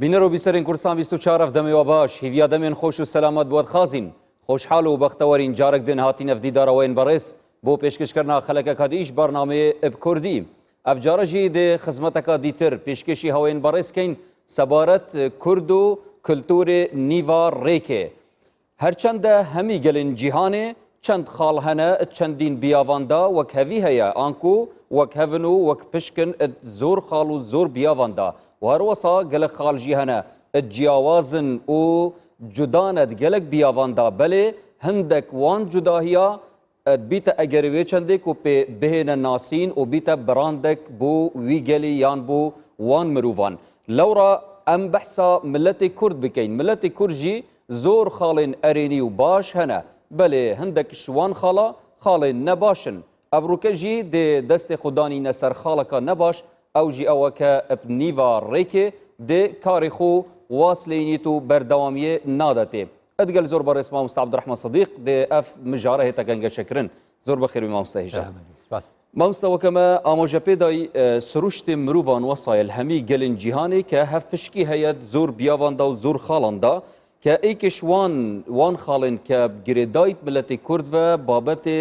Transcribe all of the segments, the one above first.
بینەرۆ بیسەرین کورسان 24 دەمەوە باش هیویا دەمێن خۆش و سەلامەت بۆت خازین خۆشحاڵ و بەختەوەرین جارێک دێن هاتینە دیدارەوەین بەڕێز بۆ پێشکەشکردنا خەلەکەکە دیش بەرنامەیە بکوردی ئەف جارەژی دێ خزمەتەکە دیتر پێشکەشی هەوەین بەڕێزکەین سەبارەت کورد و کلتورێ نیڤا ڕێکێ هەرچەندە هەمی گەلین جیهانێ چەند خاڵ هەنە چەندین بیاواندا وەک هەوی هەیە ئانکو وەک هەڤن و وەک پشکن زۆر خاڵ و زۆر بیاواندا و هەروەسا گەلک خاڵژی هەنە جیاوازن و جودانت گەلک بیاواندا بەلێ هەندێک وان جوداهیە بیتە ئەگەروێ چەندێک و پێ بهێنە ناسین و بیتە براندێک بۆ وی گەلی یان بۆ وان مرۆڤان لەوڕا ئەم بەحسا ملەتی کورد بکەین ملەتی کورژی زۆر خاڵێن ئەرێنی و باش هەنە بەلێ هەندێک شوان خاڵە خاڵێن نەباشن ئەڤڕوکەژی دێ دەستی خودانی نەسەر خاڵەکە نەباش ئەوژی ئەوە کە نیڤا ڕێکێ دێ کاری خۆ واصلینیت و بەردەوامیە نادەتێ ئەدگەل زۆر بەڕێز مامۆستا عەبدوڕەحمان سەدیق دێ ئەف مژارە هێتە گەنگەشەکردن زۆر بەخێر مامۆستا هیژە مامۆستا وەکەمە ئامۆژە پێدای سروشتێ مرۆڤان وەسایل هەمی گەلین جیهانێ کە هەف پشکی هەیەت زۆر بیاواندا و زۆر خاڵاندا کە ئەیکش وان خاڵێن کە گرێدای ملەتی کورد و بابەتێ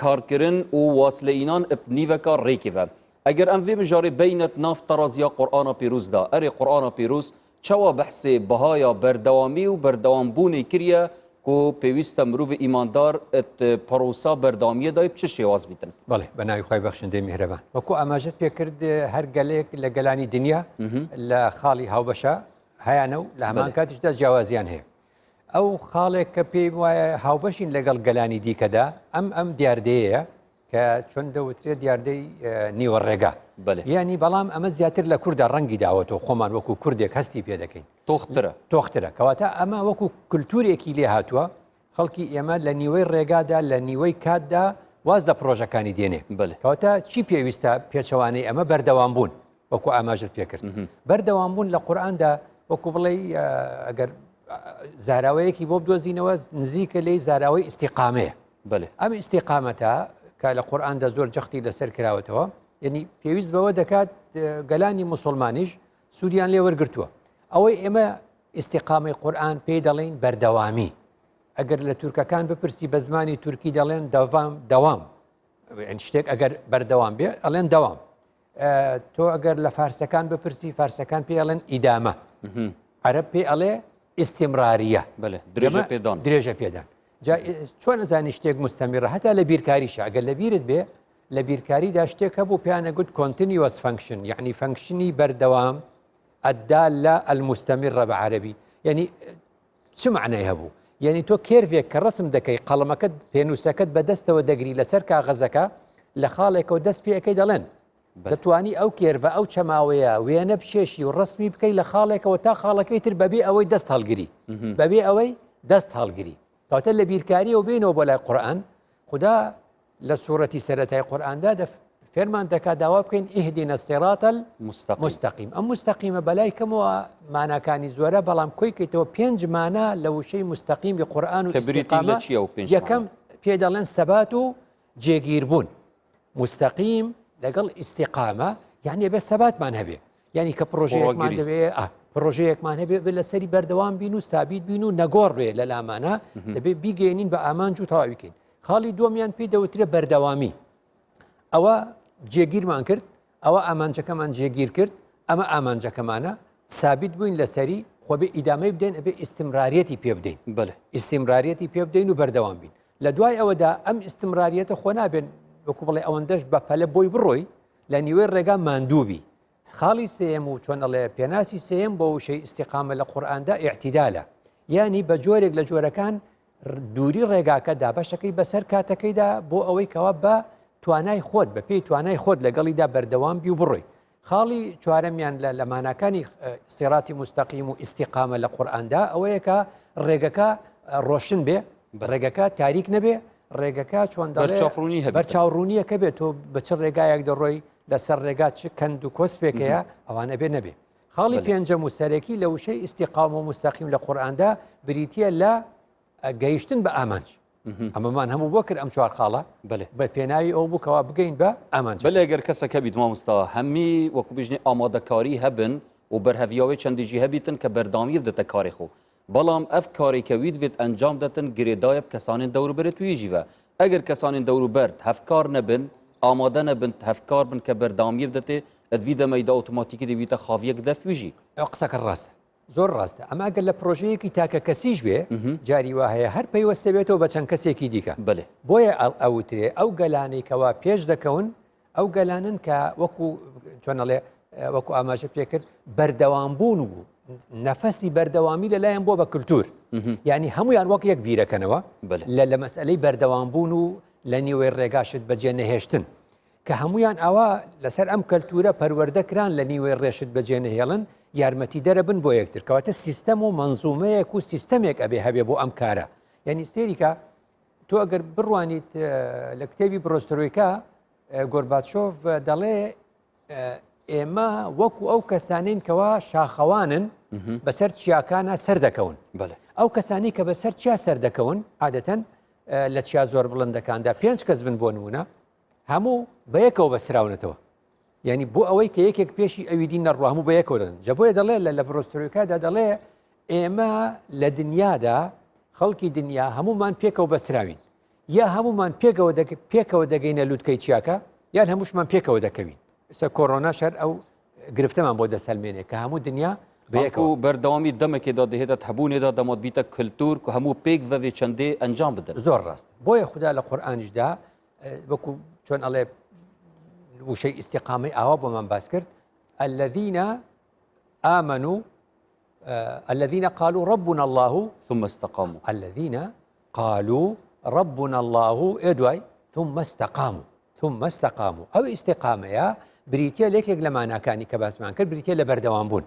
کارکردن و واصلینان نیڤەکە ڕێکێڤە ئەگەر ئەم vê mijarê beynînet nav teraziya Qur'ana pîrûz da erê Qur'ana pîrûz çawa behsê bihaya berdewamî û berdewambûnê kiriye ku pêwîst e mirovê îmandar parosa berdewamiyê dayê çi şêwaz bîtin بەڵێ بە ناوی خۆی بەخشندەی میهرەبان وەکو ئاماژەت پێکرد هەر گەلێک لە گەلانی دنیا لە خاڵی هاوبەشە هەیانە و لە هەمان کاتیشدا جیاوازیان هەیە ئەو خاڵێک کە پێی وایە هاوبەشین لەگەڵ گەلانی دیکەدا ئەم دیاردەیە کە چۆن دەوترێت دیاردەی نیوە ڕێگا یعنی بەڵام ئەمە زیاتر لە کووردا ڕەنگی داوەتەوە خۆمان وەکو کوردێک هەستی پێ دەکەین تۆخترە کەواتە ئەمە وەکو کللتورێکی لێ هاتووە خەڵکی ئێمە لە نیوەی ڕێگادا لە نیوەی کاتدا واز دە پرۆژەکانی دێنێ کەواتە چی پێویستە پێچەوانەی ئەمە بەردەوام بوون وەکو ئاماژت پێکرد بەردەوام بوون لە قورئاندا وەکو بڵێ ئەگەر زاراوەیەکی بۆ بدۆزینەوە نزیکە لێی زاراوەی ئیستیقامەیە ئەم ئیستیقامەتە کە لە قورئاندا زۆر جەختی لەسەر کراوەتەوە یعنی پێویست بەوە دەکات گەلانی موسڵمانیش سوودیان لێ وەرگرتووە ئەوەی ئێمە ئیستیقامەی قورئان پێی دەڵێن بەردەوامی ئەگەر لە تورکەکان بپرسی بە زمانی تورکی دەڵێن دەوام شتێک ئەگەر بەردەوام بێ ئەڵێن دەوام تۆ ئەگەر لە فارسەکان بپرسی فارسەکان پێ ئەڵێن ئیدامە عەرەب پێ ئەڵێ ئیستیمراریە درێژە پێدان چۆن نەزانی شتێک مستەمیڕە هەتا لە بیرکاریشە ئەگەر لە بیرت بێ لە بیرکاریدا شتێک هەبوو پیانە گوت کۆنتینیوەس فەنکشن یعنی فەنکشنی بەردەوام الدالة المستمرة بعربي يعني چ معنای هەبوو یعنی تۆ کێرڤێک کە ڕسم دەکەی قەڵەمەکەت پێنووسەکەت بەدەستەوە دەگری لەسەر کاغەزەکە لە خاڵێکەوە دەست پێەکەی دەڵێن دەتوانی ئەو کێرڤە ئەو چەماوەیە وێنە بچێشی و ڕسمی بکەی لە خاڵێکەوە تا خاڵەکەی تر بەبێ ئەوەی دەست هەڵگری بەبێ ئەوەی دەست هەڵگری کەواتە لە بیرکاریەوە بینەوە بۆ لای قورئان خدا لە سوورەتی سەرەتای قورئاندا فێرمان دەکات داوا بکەین ئیهدینە الصراط المستقیم ئەم مستەقیمە بەلای کەمەوە ماناکانی زۆرە بەڵام کۆیکەیتەوە 5 مانا لە وشەی مستەقیمی قورئان و ئیستیقامە یەکەم پێ دەڵێن سەبات و جێگیربوون مستەقیم لەگەڵ ئیستیقامە یعنی بێ سەباتمان هەبێ یعنی کە پرۆژەیەکمان دەبێ پرۆژەیەکمان هەبێ لەسەری بەردەوام بین و سابیت بین و نەگۆڕێ لە لامانە دەبێت بیگەێنین بە ئامانج و تەواوی بکەین خاڵی دووەمیان پێی دەوترێت بەردەوامی ئەوە جێگیرمان کرد ئەوە ئامانجەکەمان جێگیر کرد ئەمە ئامانجەکەمانە سابیت بووین لەسەری خۆ بێ ئیدامەی بدەین ئەبێ ئیستیمراریەتی پێ بدەین ئیستیمراریەتی پێ بدەین و بەردەوام بین لە دوای ئەوەدا ئەم ئیستیمراریەتە خۆ نابێن وەکو بڵێ ئەوەندەش بە پەلە بۆی بڕۆی لە نیوەی ڕێگا ماندووبی خاڵی سێم و چۆن ئەڵێ پێناسی سێم بۆ وشەی ئیستیقامە لە قورئاندا ئیعتیدالە یعنی بە جۆرێک لە جۆرەکان دووری ڕێگاکەدا بەشەکەی بەسەر کاتەکەیدا بۆ ئەوەی کەوا بە توانای خۆت بە پێی توانای خۆت لەگەڵیدا بەردەوام بی و بڕۆی خاڵی چوارەمیان لە ماناکانی سیراتی مستەقیم و ئیستیقامە لە قورئاندا ئەوەیە کە ڕێگەکە ڕۆشن بێ ڕێگەکە تاریک نەبێ ڕێگەکە چۆن بەرچاوڕوونیەکە بێت تۆ بە چ ڕێگایەک دەڕۆی لەسەر ڕێگا چ کەند و کۆسپێکەیە ئەوانە بێ نەبێ خاڵی پێنجەم و سەرەکی لە وشەی ئیستیقامە و مستەقیم لە قورئاندا بریتیە لە گەیشتن بە ئامانج ئەمەمان هەموو بۆ کرد ئەم چوار خاڵە بە پێناوی ئەو بووکەوە بگەین بە ئامانج بەلێ ئەگەر کەسەکە بیت مامۆستا هەمی وەکو بژنی ئامادەکاری هەبن و بەرهەڤیاوی چەندیژی هەبیتن کە بەردامی بدەتە کاری خۆ بەڵام ئەف کارێکەویت وێت ئەنجام دەتن گرێدایە کەسانên dewrبەرê تویژی ve eger kesانên dewrber hevkar nebin amade nebin hevkar bin ke berdamiyê bidetê ev vî demeyda otomatîkî dibîte xaviyek def wî jî قسەکە ڕاستە زۆر ڕاستە ئەمە ئەگەر لە پرۆژەیەکی تاکە کەسیش بێ جاری وا هەیە هەر پەیوەستە بێتەوە بە چەند کەسێکی دیکە بەێ بۆیە ئەوترێ ئەو گەلانێکەوە پێش دەکەون ئەو گەلانن کە وەکو چۆنەڵێ وەکو ئاماژە پێکرد بەردەوامبوون و نەفەسی بەردەوامی لەلایەن بۆ بە کللتور یعنی هەمویان وەک یەک بیرەکەنەوە لە مەسئلەی بەردەوامبوون و لە نیوەی ڕێگاشت بەجێ نەهێشتن کە هەمویان ئەوە لەسەر ئەم کەلتورە پەروەردەکران لە نیوەی ڕێشت بەجێ نەهێڵن یارمەتی دەرەبن بۆ یەکتر کەواتە سیستەم و منزومەیەک و سیستەمێک ئەبێ هەبێ بۆ ئەم کارە یعنی ستێریکە تۆ ئەگەر بڕوانیت لە کتێبی برۆستۆرۆیکا گۆرباتشۆف دەڵێ ئێمە وەکو ئەو کەسانین کەوا شاخەوانن بەسەر چیاکانە سەر دەکەون ئەو کەسانی کە بەسەر چیا سەر دەکەون عادەتەن لە چیا زۆر بڵندەکاندا 5 کەس بن بۆ نمونە هەموو بەیەکەوە بەسراونەتەوە یعنی بۆ ئەوەی کە یەکێک پێشی ئەویدی نەڕوە هەموو بەیەکەوە دەن جە بۆیە دەڵێ لە برۆستۆرۆیکادا دەڵێ ئێمە لە دنیادا خەڵکی دنیا هەمومان پێکەوە بەسراوین یا هەمومان پێکەوە دەگەینە لووتکەی چیاکە یان هەمووشمان پێکەوە دەکەوین سە کۆڕۆنا شەر ئەو گرفتەمان بۆ دەسەلمێنێ کە هەموو دنیا بەیەکەوە بەردەوامی دەمێکێدا دەهێتە هەبوونێدا دەمات بیتە کللتور و هەموو پێک vevê چەندێ ئەنجام بدەن زۆر ڕاست بۆیە خوددا لە قورئانیشدا وەکو چۆن ئەڵێ وشەی ئیستیقامەی ئاوا بۆمان باس کرد الذين آمنوا الذين قالوا ربنا الله ثم استقاموا الذين قالوا ربنا الله إدواي ثم استقاموا أو استقامة بریتە لێکێک لە ماناکانی کە باسمان کرد بریتە لە بەردەوام بوون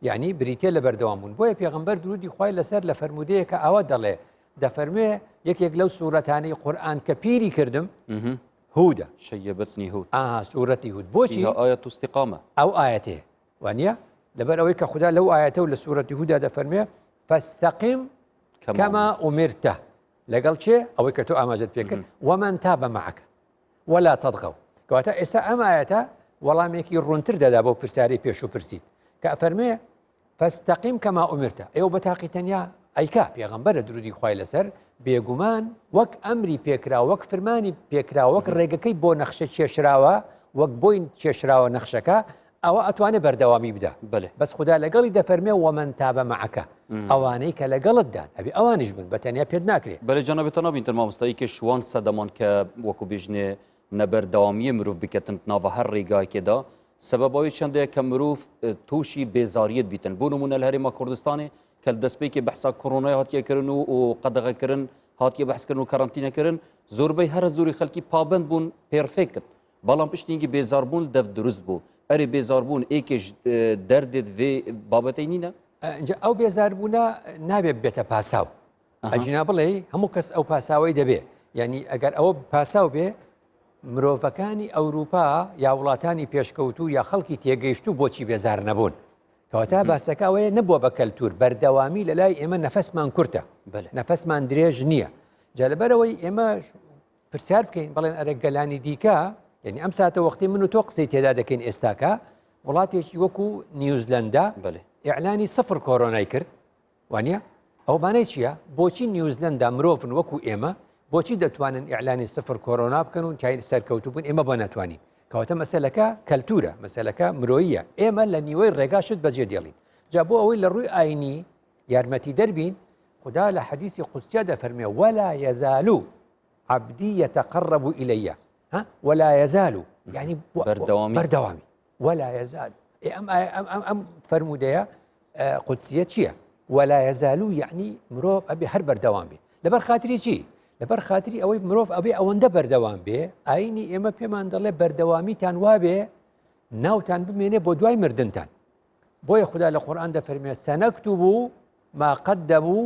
یعنی بریتە لە بەردەوام بوون بۆیە پێغەمبەر درودی خوای لەسەر لە فەرمودەیەکە ئەوە دەڵێ دەفەرمێ یەکێک لەو سوورەتانەی قورئان کە پیری کردم هودە شەیەبەتنی هود سوورەتی هود بۆچی ئاەت و استیقامە ئەو ئاەتێ وانە لەبەر ئەوەی کە خوددا لەو ئاەتە و لە سوورەتی هودا دەفەرمێ فاستقم كما أمرت لەگەڵ چێ ئەوەی کە تۆ ئاماژەت پێکرد ومن تاب معك ولا تطغوا کەواتە ئێستا ئەم ئاەتە وەڵامێکی ڕوونتر دەدا بۆ پرسیاری پێش و پرسیت کە فەرمێ فاستقم كما أمرت ئێوە بە تاقی تەنیا ئەیکا پێغەمبەرە درودی خوای لەسەر بێگومان وەک ئەمری پێکرا وەک فرمانی پێکرا وەک ڕێگەکەی بۆ نەخشە کێشراوە وەک بۆی کێشراوە نەخشەکە ئەوە ئەتوانێت بەردەوامی بدە بەس خوددا لەگەڵی دەفەرمێ ومن تاب معك ئەوانەی کە لەگەڵتدان ئەبێ ئەوانیش بن بە تەنیا پێت ناکرێت بەێ جانەبێتە نابینتر مامۆستایی کە شوان سەدەمان کە وەکو بژنێ نەبەردەوامیە مرۆڤ بکەتن ناوە هەر ڕێگایکێدا سەبەبەوەی چەندەیە کە مرۆڤ تووشی بێزاریت بیتن بۆ نمونە لە هەرێما کوردستانی کە دەستپێکی بەحسا کۆڕۆنای هاتیەکردن و قەدەغەکردن هاتیە بەحسکردن و کارانتینەکردن زۆربەی هەرە زۆری خەڵکی پابند بوون پێرفێک کرد بەڵام پشتینگی بێزاربوون دەف دروست بوو ئەرێ بێزاربوون ئێکێش دەردێت vê بابەتەی نینە ئەو بێزاربوونە نابێت بێتە پاساو ئەجینا بڵێ هەموو کەس ئەو پاساوی دەبێ یعنی ئەگەر ئەوە پاساو بێ مرۆڤەکانی ئەوروپا یا وڵاتانی پێشکەوتو یا خەڵکی تێگەیشتو بۆچی بێزار نەبوون کەواتە باسەکە ئەوەیە نەبووە بە کەلتور بەردەوامی لە لای ئێمە نەفەسمان کورتە نەفەسمان درێژ نییە جا لەبەرەوەی ئێمە پرسیار بکەین بڵێن ئەرە گەلانی دیکە یعنی ئەم ساتە وەختی من و تۆ قسەی تێدا دەکەین ئێستاکە وڵاتێکی وەکو نیوزلەندا ئیعلانی سفر کۆرۆنای کرد وانە ئەوبانەی چییە بۆچی نیوزلەندا مرۆڤن وەکو ئێمە بۆچی دەتوانن ئیعلانی سفر کۆرۆنا بکەن و چای سەرکەوتو بوون ئێمە بۆ ناتوانین کەواتە مەسەلەکە کەلتورە مەسەلەکە مرۆییە ئێمە لە نیوەی ڕێگاشت بەجێ دێڵین جا بۆ ئەوەی لە ڕووی ئاینی یارمەتی دەربین خدا لە حەدیثی قودسیە دەفەرمێ ولا يزال عبدي يتقرب إلي ولا يزال يعني بردوامي ولا يزال أم فرمودية قدسية چییە ولا يزال يعني مرۆڤ ئەبێ هەر بەردەوام بێ لەبەر خاتری چی لەبەر خاتری ئەوەی مرۆڤ ئەبێ ئەوەندە بەردەوام بێ ئاینی ئێمە پێمان دەڵێ بەردەوامیتان وابێ ناوتان بمێنێ بۆ دوای مردنتان بۆیە خدا لە قورئان دەفەرمێ سەنەکتوب ما قدموا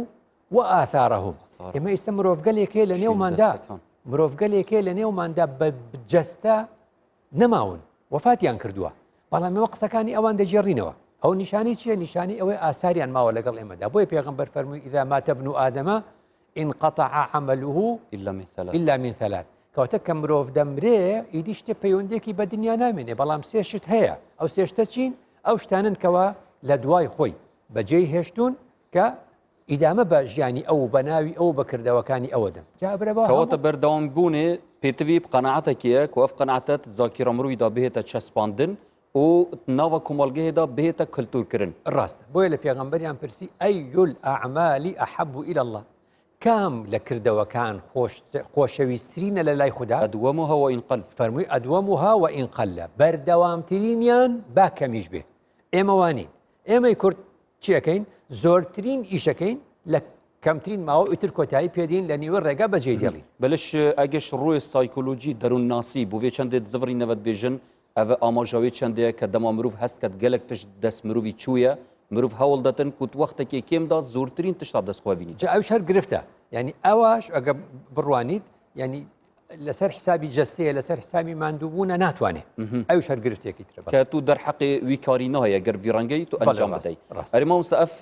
وآثارهم ئێمە ئێستا مرۆڤگەلێکێ لە نێوماندا مرۆڤگەلێکێ لە نێوماندا بە جەستە نەماون وەفاتیان کردووە بەڵام ئێمە قسەکانی ئەوان دەجێڕینەوە ئەو نیشانی چییە نیشانی ئەوەی ئاساریان ماوە لەگەڵ ئێمەدا بۆیە پێغەمبەر فەرمووی ئیذا مات ابن آدم انقطع عمله إلا من ثلاث کەواتە کە مرۆڤ دەمرێ ئیدی شتێ پەیوەندێکی بە دنیا نامێنێ بەڵام سێ شت هەیە ئەو سێ شتە چین ئەو شتانن کەوە لە دوای خۆی بەجێی هێشتون کە ئیدامە بە ژیانی ئەو بە ناوی ئەو بەکردەوەکانی ئەوەدەن کەواتە بەردەوام بوونێ پێتوی بقەنەعەتێکیە کو ئەف قەنەعەتت زاکیرە مرویدا بهێتە چەسپاندن و ناوە کۆمەڵگەیەدا بهێتە کلتورکردن ڕاستە بۆیە لە پێغەمبەریان پرسی ئەیول ئەعمالی ئەحەبو إلى الله کام لە کردەوەکان خۆشەویستترینە لە لای خوددا ئەدوەمها وئین قەل فەرمووی ئەدوەمها وئین قەلە بەردەوامترینیان با کەمیش بێ ئێمەوانین ئێمەی کورد چیەکەین زۆرترین ئیشەکەین لە کەمترین ماوە ئیتر کۆتایی پێدین لە نیوە ڕێگا بەجێ دێڵین بەلش ئەگەش ڕووی سایکۆلۆژی دەروون ناسی بۆ وێ چەندێت زڤری نەوەت بێژن ئەvە ئاماژاوی چەندەیە کە دەما مرۆڤ هەست کەت گەلک تشت دەست مرۆڤی چوویە مرۆڤ هەوڵ دەتن کوت وەختێکی کێمدا زۆرترین تشتا دەستخوا بینی ئەوش هەر گرفتە ینی ئەوەش ئەگە بڕوانیت ینی لەسەر حسابی جەستەیە لەسەر حسابی ماندووبوونە ناتوانێت ئەوش هەر گرفتێکی ترە کە تو دەرحەقی وی کاری نایە گەر ڤیڕەنگەی تو ئەنجام بدەیت ئەریما مستە ئەف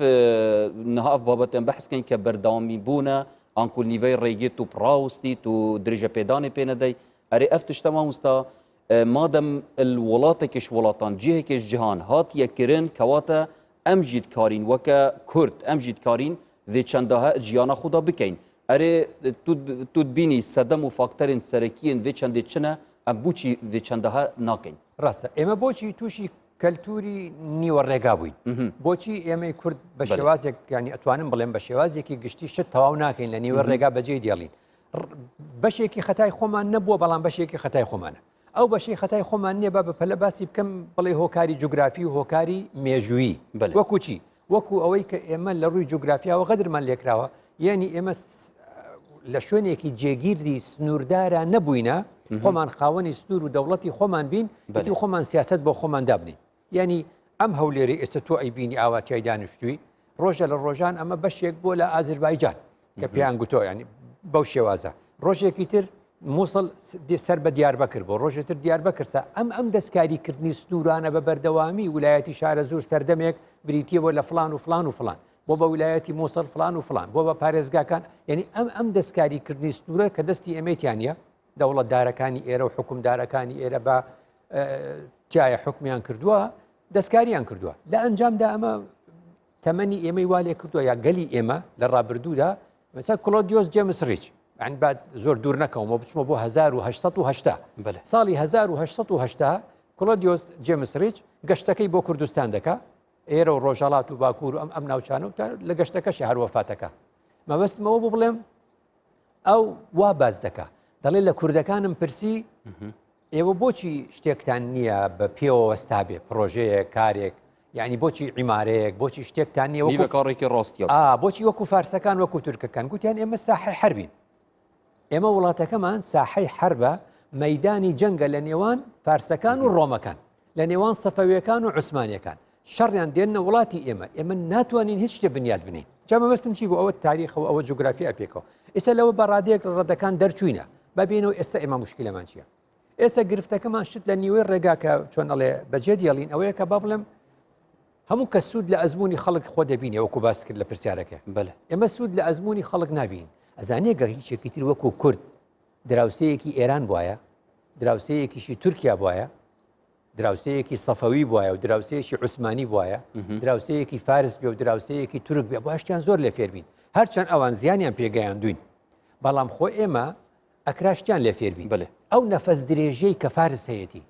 نەها ئەف بابەتیان بەحسکەین کە بەردەوامی بوونە ئانکول نیڤەی ڕێگێت و پراوستیت و درێژە پێدانی پێ نەدەی ئەرێ ئەف تشتە مامۆستا مادەم وڵاتێکیش وڵاتان جێهێکیش جیهان هاتیە کرن کەواتە ئەم ژیت کارین وەکە کورد ئەم ژیت کارین vê çendaha ciyana xwe da bikeyn erê tu bînî sedem û fakterên serekiyên vê çendê çi ne em bûçî vê çendaha nakin ڕاستە ئێمە بۆچی تووشی کەلتوری نیوە ڕێگا بووین بۆچی ئێمەی کورد بە شێوازێک ینی ئەتوانم بڵێم بە شێوازێکی گشتی شت تەواو ناکەین لە نیوە ڕێگا بەجێ دێڵین بەشێکی خەتای خۆمان نەبووە بەڵام بەشێکی خەتای خۆمانە ئەو بەشەی خەتای خۆمان نییە بە بەپەلە باسی بکەم بڵێ هۆکاری جوگرافی و هۆکاری مێژووی وەکو چی وەکو ئەوەی کە ئێمە لە ڕووی جوگرافیاوە غەدرمان لێکراوە یعنی ئێمە لە شوێنێکی جێگیردی سنووردارە نەبووینە خۆمان خاوەنی سنوور و دەوڵەتی خۆمان بین بەتی خۆمان سیاست بۆ خۆمان دابنین یعنی ئەم هەولێری ئێستا تۆ ئەیبینی ئاواتیای دانیشتووی ڕۆژە لە ڕۆژان ئەمە بەشێک بۆ لە ئازربایجان کە پێیان گوتۆ ینی بەو شێوازە ڕۆژێکی تر مووسڵ سەر بە دیاربەکر بۆ ڕۆژێتر دیاربەکرسە ئەم دەستکاریکردنی سنوورانە بە بەردەوامی ویلایەتی شارە زۆر سەردەمێک بریتیە بۆ لە فلان و فلان و فلان بۆ بە ویلایەتی مووسڵ فلان و فلان بۆ بە پارێزگاکان یعنی ئەم دەستکاریکردنی سنوورە کە دەستی ئەمەیتیانە دەوڵەتدارەکانی ئێرە و حکومدارەکانی ئێرە بە جایە حکمیان کردووە دەستکاریان کردووە لە ئەنجامدا ئەمە تەمەنی ئێمەی وا لێ کردووە یا گەلی ئێمە لە ڕابردوودا مەسەل کلۆدیۆس جێمس ڕیچ یعنی بعد زۆر دوور نەکەمەوە بچمە بۆ 1880 ساڵی 1880 کلۆدیۆس جێمس ڕیچ گەشتەکەی بۆ کوردستان دەکا ئێرە و ڕۆژهەڵات و باکوور و ئەم ناوچانە و لە گەشتەکەشی هەروەفاتەکە مەبەستمەوە بۆ بڵێم ئەو وا باز دەکا دەڵێ لە کوردەکانم پرسی ئێوە بۆچی شتێکتان نییە بە پێوە وەستا بێ پرۆژەیە کارێک یعنی بۆچی عیمارەیەک بۆچی شتێکتان نییە کارێکی ڕاستیە بۆچی وەکو فارسەکان وەکو تورکەکان گوتیان ئێمە ساحەی حربین ئێمە وڵاتەکەمان ساحەی حربە مەیدانی جەنگە لە نێوان فارسەکان و ڕۆمەکان لە نێوان سەفەویەکان و عوسمانیەکان شەڕیان دێنە وڵاتی ئێمە ناتوانین هیچ شتێ بنیاد بنین جامە بەستم چی بۆ ئەوە تاریخەوە ئەوە جوگرافیا پێکەوە ئێستا لەوە بەڕادەیەک ڕەدەکان دەرچوینە ببینەوە ئێستا ئێمە مشکلەمان چییە ئێستا گرفتەکەمان شت لە نیوەی ڕێگاکە چۆن ئەڵێ بەجێ دێڵین ئەوەیە کە با بڵێم هەموو کە سوود لە ئەزمموی خەڵک خۆ دەبینێ وەکو باس کرد لە پرسیارەکە ئێمە سوود لە ئەزمموی خەڵک نبین ئەزانێ گە هیچێکی تر وەکو کورد دراوسەیەکی ئێران بواە دراوسەیەکیشی تورکیا بواە دراوسەیەکی سەفەوی بواە و دراوسەیەکی عوسمانی بواە دراوسەیەکی فارس بێ و دراوسەیەکی تورک بێ باشتیان زۆر لێ فێربین هەرچەند ئەوان زیانیان پێگەیان دوین بەڵام خۆ ئێمە ئەکراشتیان لێ فێربین ئەو نەفەس درێژەی کە فارس هەیەی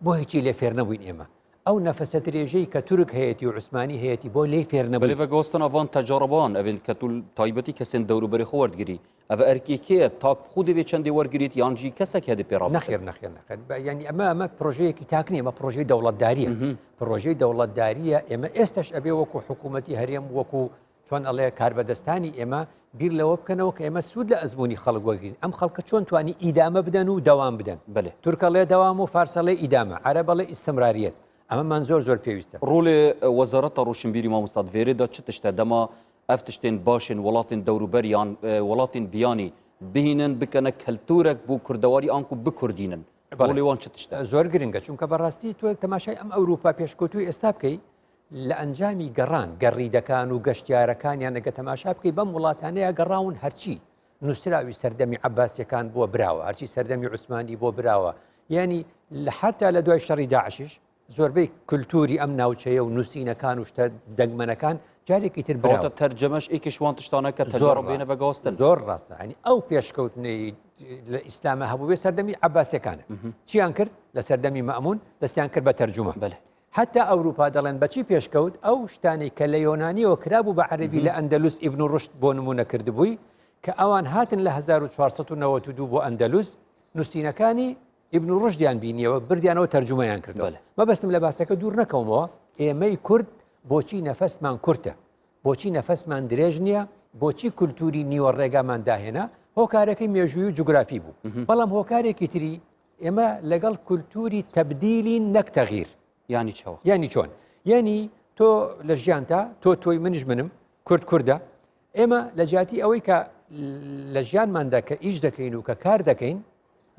بۆ هیچی لێ فێر نەبووین ئێمە ئەو نەفەسە درێژەی کە تورک هەیەی و عوسمانی هەیەی بۆ لێ فێر نەبووین بەلێ گۆستن ئەوان تەجارەبان ئەوێن کە تو تایبەتی کەسێن دەوروبەری خۆ وەرگری ئەوە ئەرکێکەیە تاک خود دەبێت چەندێ وەرگریت یانجی کەسێک هەدە پێڕ نەخێر ینی ئەمە پرۆژەیەکی تاکنی ئەمە پرۆژەی دەوڵەتداریە پرۆژەی دەوڵەتداریە ئێمە ئێستش ئەبێ وەکو حکوومەتی هەرێم وەکو چۆن ئەڵێ کاربەدەستانی ئێمە بیر لەوە بکەنەوە کە ئێمە سوود لە ئەزمموی خەڵک وەرگین ئەم خەڵکە چۆن توانی ئیدامە بدەن و دەوام بدەن تورکەڵێ دەوام و فارسەڵێ ئیدامە عەرەبەڵێ ئیستمراریەت ئەمەمان زۆر پێویستە ڕۆڵێ وەزارەتە ڕۆشنبیری مامۆستاد فێرێدا چ تشتە دەما ئەف تشتێن باشن وڵاتین دەوروبەریان وڵاتین بیانی بهینن بکەنە کەلتورێک بۆ کوردەواری ئانکو بکوردینن ڕۆڵێوان چ تشتە زۆر گرنگە چونکە بەڕاستی تۆ تەماشای ئەم ئەوروپا پێشکەوتوی ئێستا بکەی لە ئەنجامی گەڕان گەڕیدەکان و گەشتیارەکانیان ئەگە تەماشا بکەی بەم وڵاتانەیە گەڕاون هەرچی نووسراوی سەردەمی عەباسیەکان بۆ براوە هەرچی سەردەمی عوسمانی بۆ براوە یعنی لە حتا لە دوای شەڕی داعشش زۆربەی کولتوری ئەم ناوچەیە و نووسینەکان و شتە دەنگمەنەکان جارێکی تر کەواتە براوە تەرجەمەش ئێکیشوان تشتانە کە تەجارە بێنە بەگاستن زۆر ڕاستە ینی ئەو پێشکەوتنەی لە ئیسلامە هەبوو بێ سەردەمی عەباسیەکانە چیان کرد لە سەردەمی مەئمون دەستیان کرد بە تەرجومە بەێ حتا ئەوروپا دەڵێن بەچی پێشکەوت ئەو شتانی کە لە یۆنانیەوە کرابوو بە عەربی لە ئەندەلوس ئیبن ڕوشد بۆ نمونە کردبووی کە ئەوان هاتن لە 1492 بۆ ئەندەلوس نووسینەکانی ئیبن ڕوشدیان بینیەوە بردیانەوە تەرجومەیان کردەوە مەبەستم لە باسەکە دوور نەکەومەوە ئێمەی کورد بۆچی نەفەسمان کورتە بۆچی نەفەسمان درێژ نییە بۆچی کولتوری نیوە ڕێگامان داهێنا هۆکارەکەی مێژووی و جوگرافی بوو بەڵام هۆکارێکی تری ئێمە لەگەڵ کولتوری تەبدیلی نەک تەغیر ینی چاوە ینی چۆن ینی تۆ لە ژیانتا تۆی منم کورد کووردە ئێمە لە جیاتی ئەوەی کە لە ژیانماندا کە ئیش دەکەین و کە کار دەکەین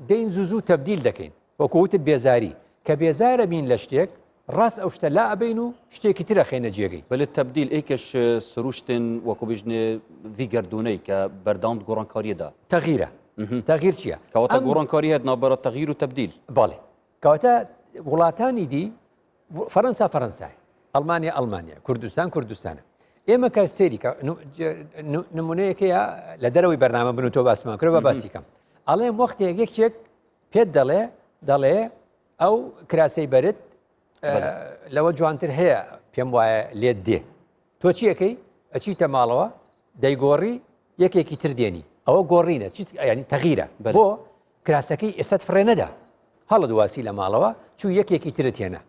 دەین زوو تەبدیل دەکەین وەکووتت بێزاری کە بێزارە بین لە شتێک ڕاست ئەو شتە لا ئەبین و شتێکی ترە خێنە جێگەی بەێ تەبدیل ئێکش سروشتن وەکو بژنێ ڤیگەردونەی کە بەردام گۆڕانکاریەدا تەغیرە تەغیر چییە کەواتە گۆڕانکاری هەت نابەرە تەغیر و تەبدیل باڵێ کەواتە وڵاتانی دی فەرەنسا فەرەنسای ئەڵمانیا کوردستانە ئێمە کە سێریکە نمونەیەکەیە لە دەرەوەی بەرنامە بن و تۆ باسمان کرد بە باسیکەم ئەڵێم وەختێک یەکێک پێت دەڵێ ئەو کراسەی بەرت لەوە جوانتر هەیە پێم وایە لێت دێ تۆ چیەکەی ئەچیتە ماڵەوە دەیگۆڕی یەکێکی تر دێنی ئەوە گۆڕینە ینی تەغیرە بۆ کراسەکەی ئێستت فڕێنەدا هەڵە دواسی لە ماڵەوە چوو یەکێکی ترت هێنا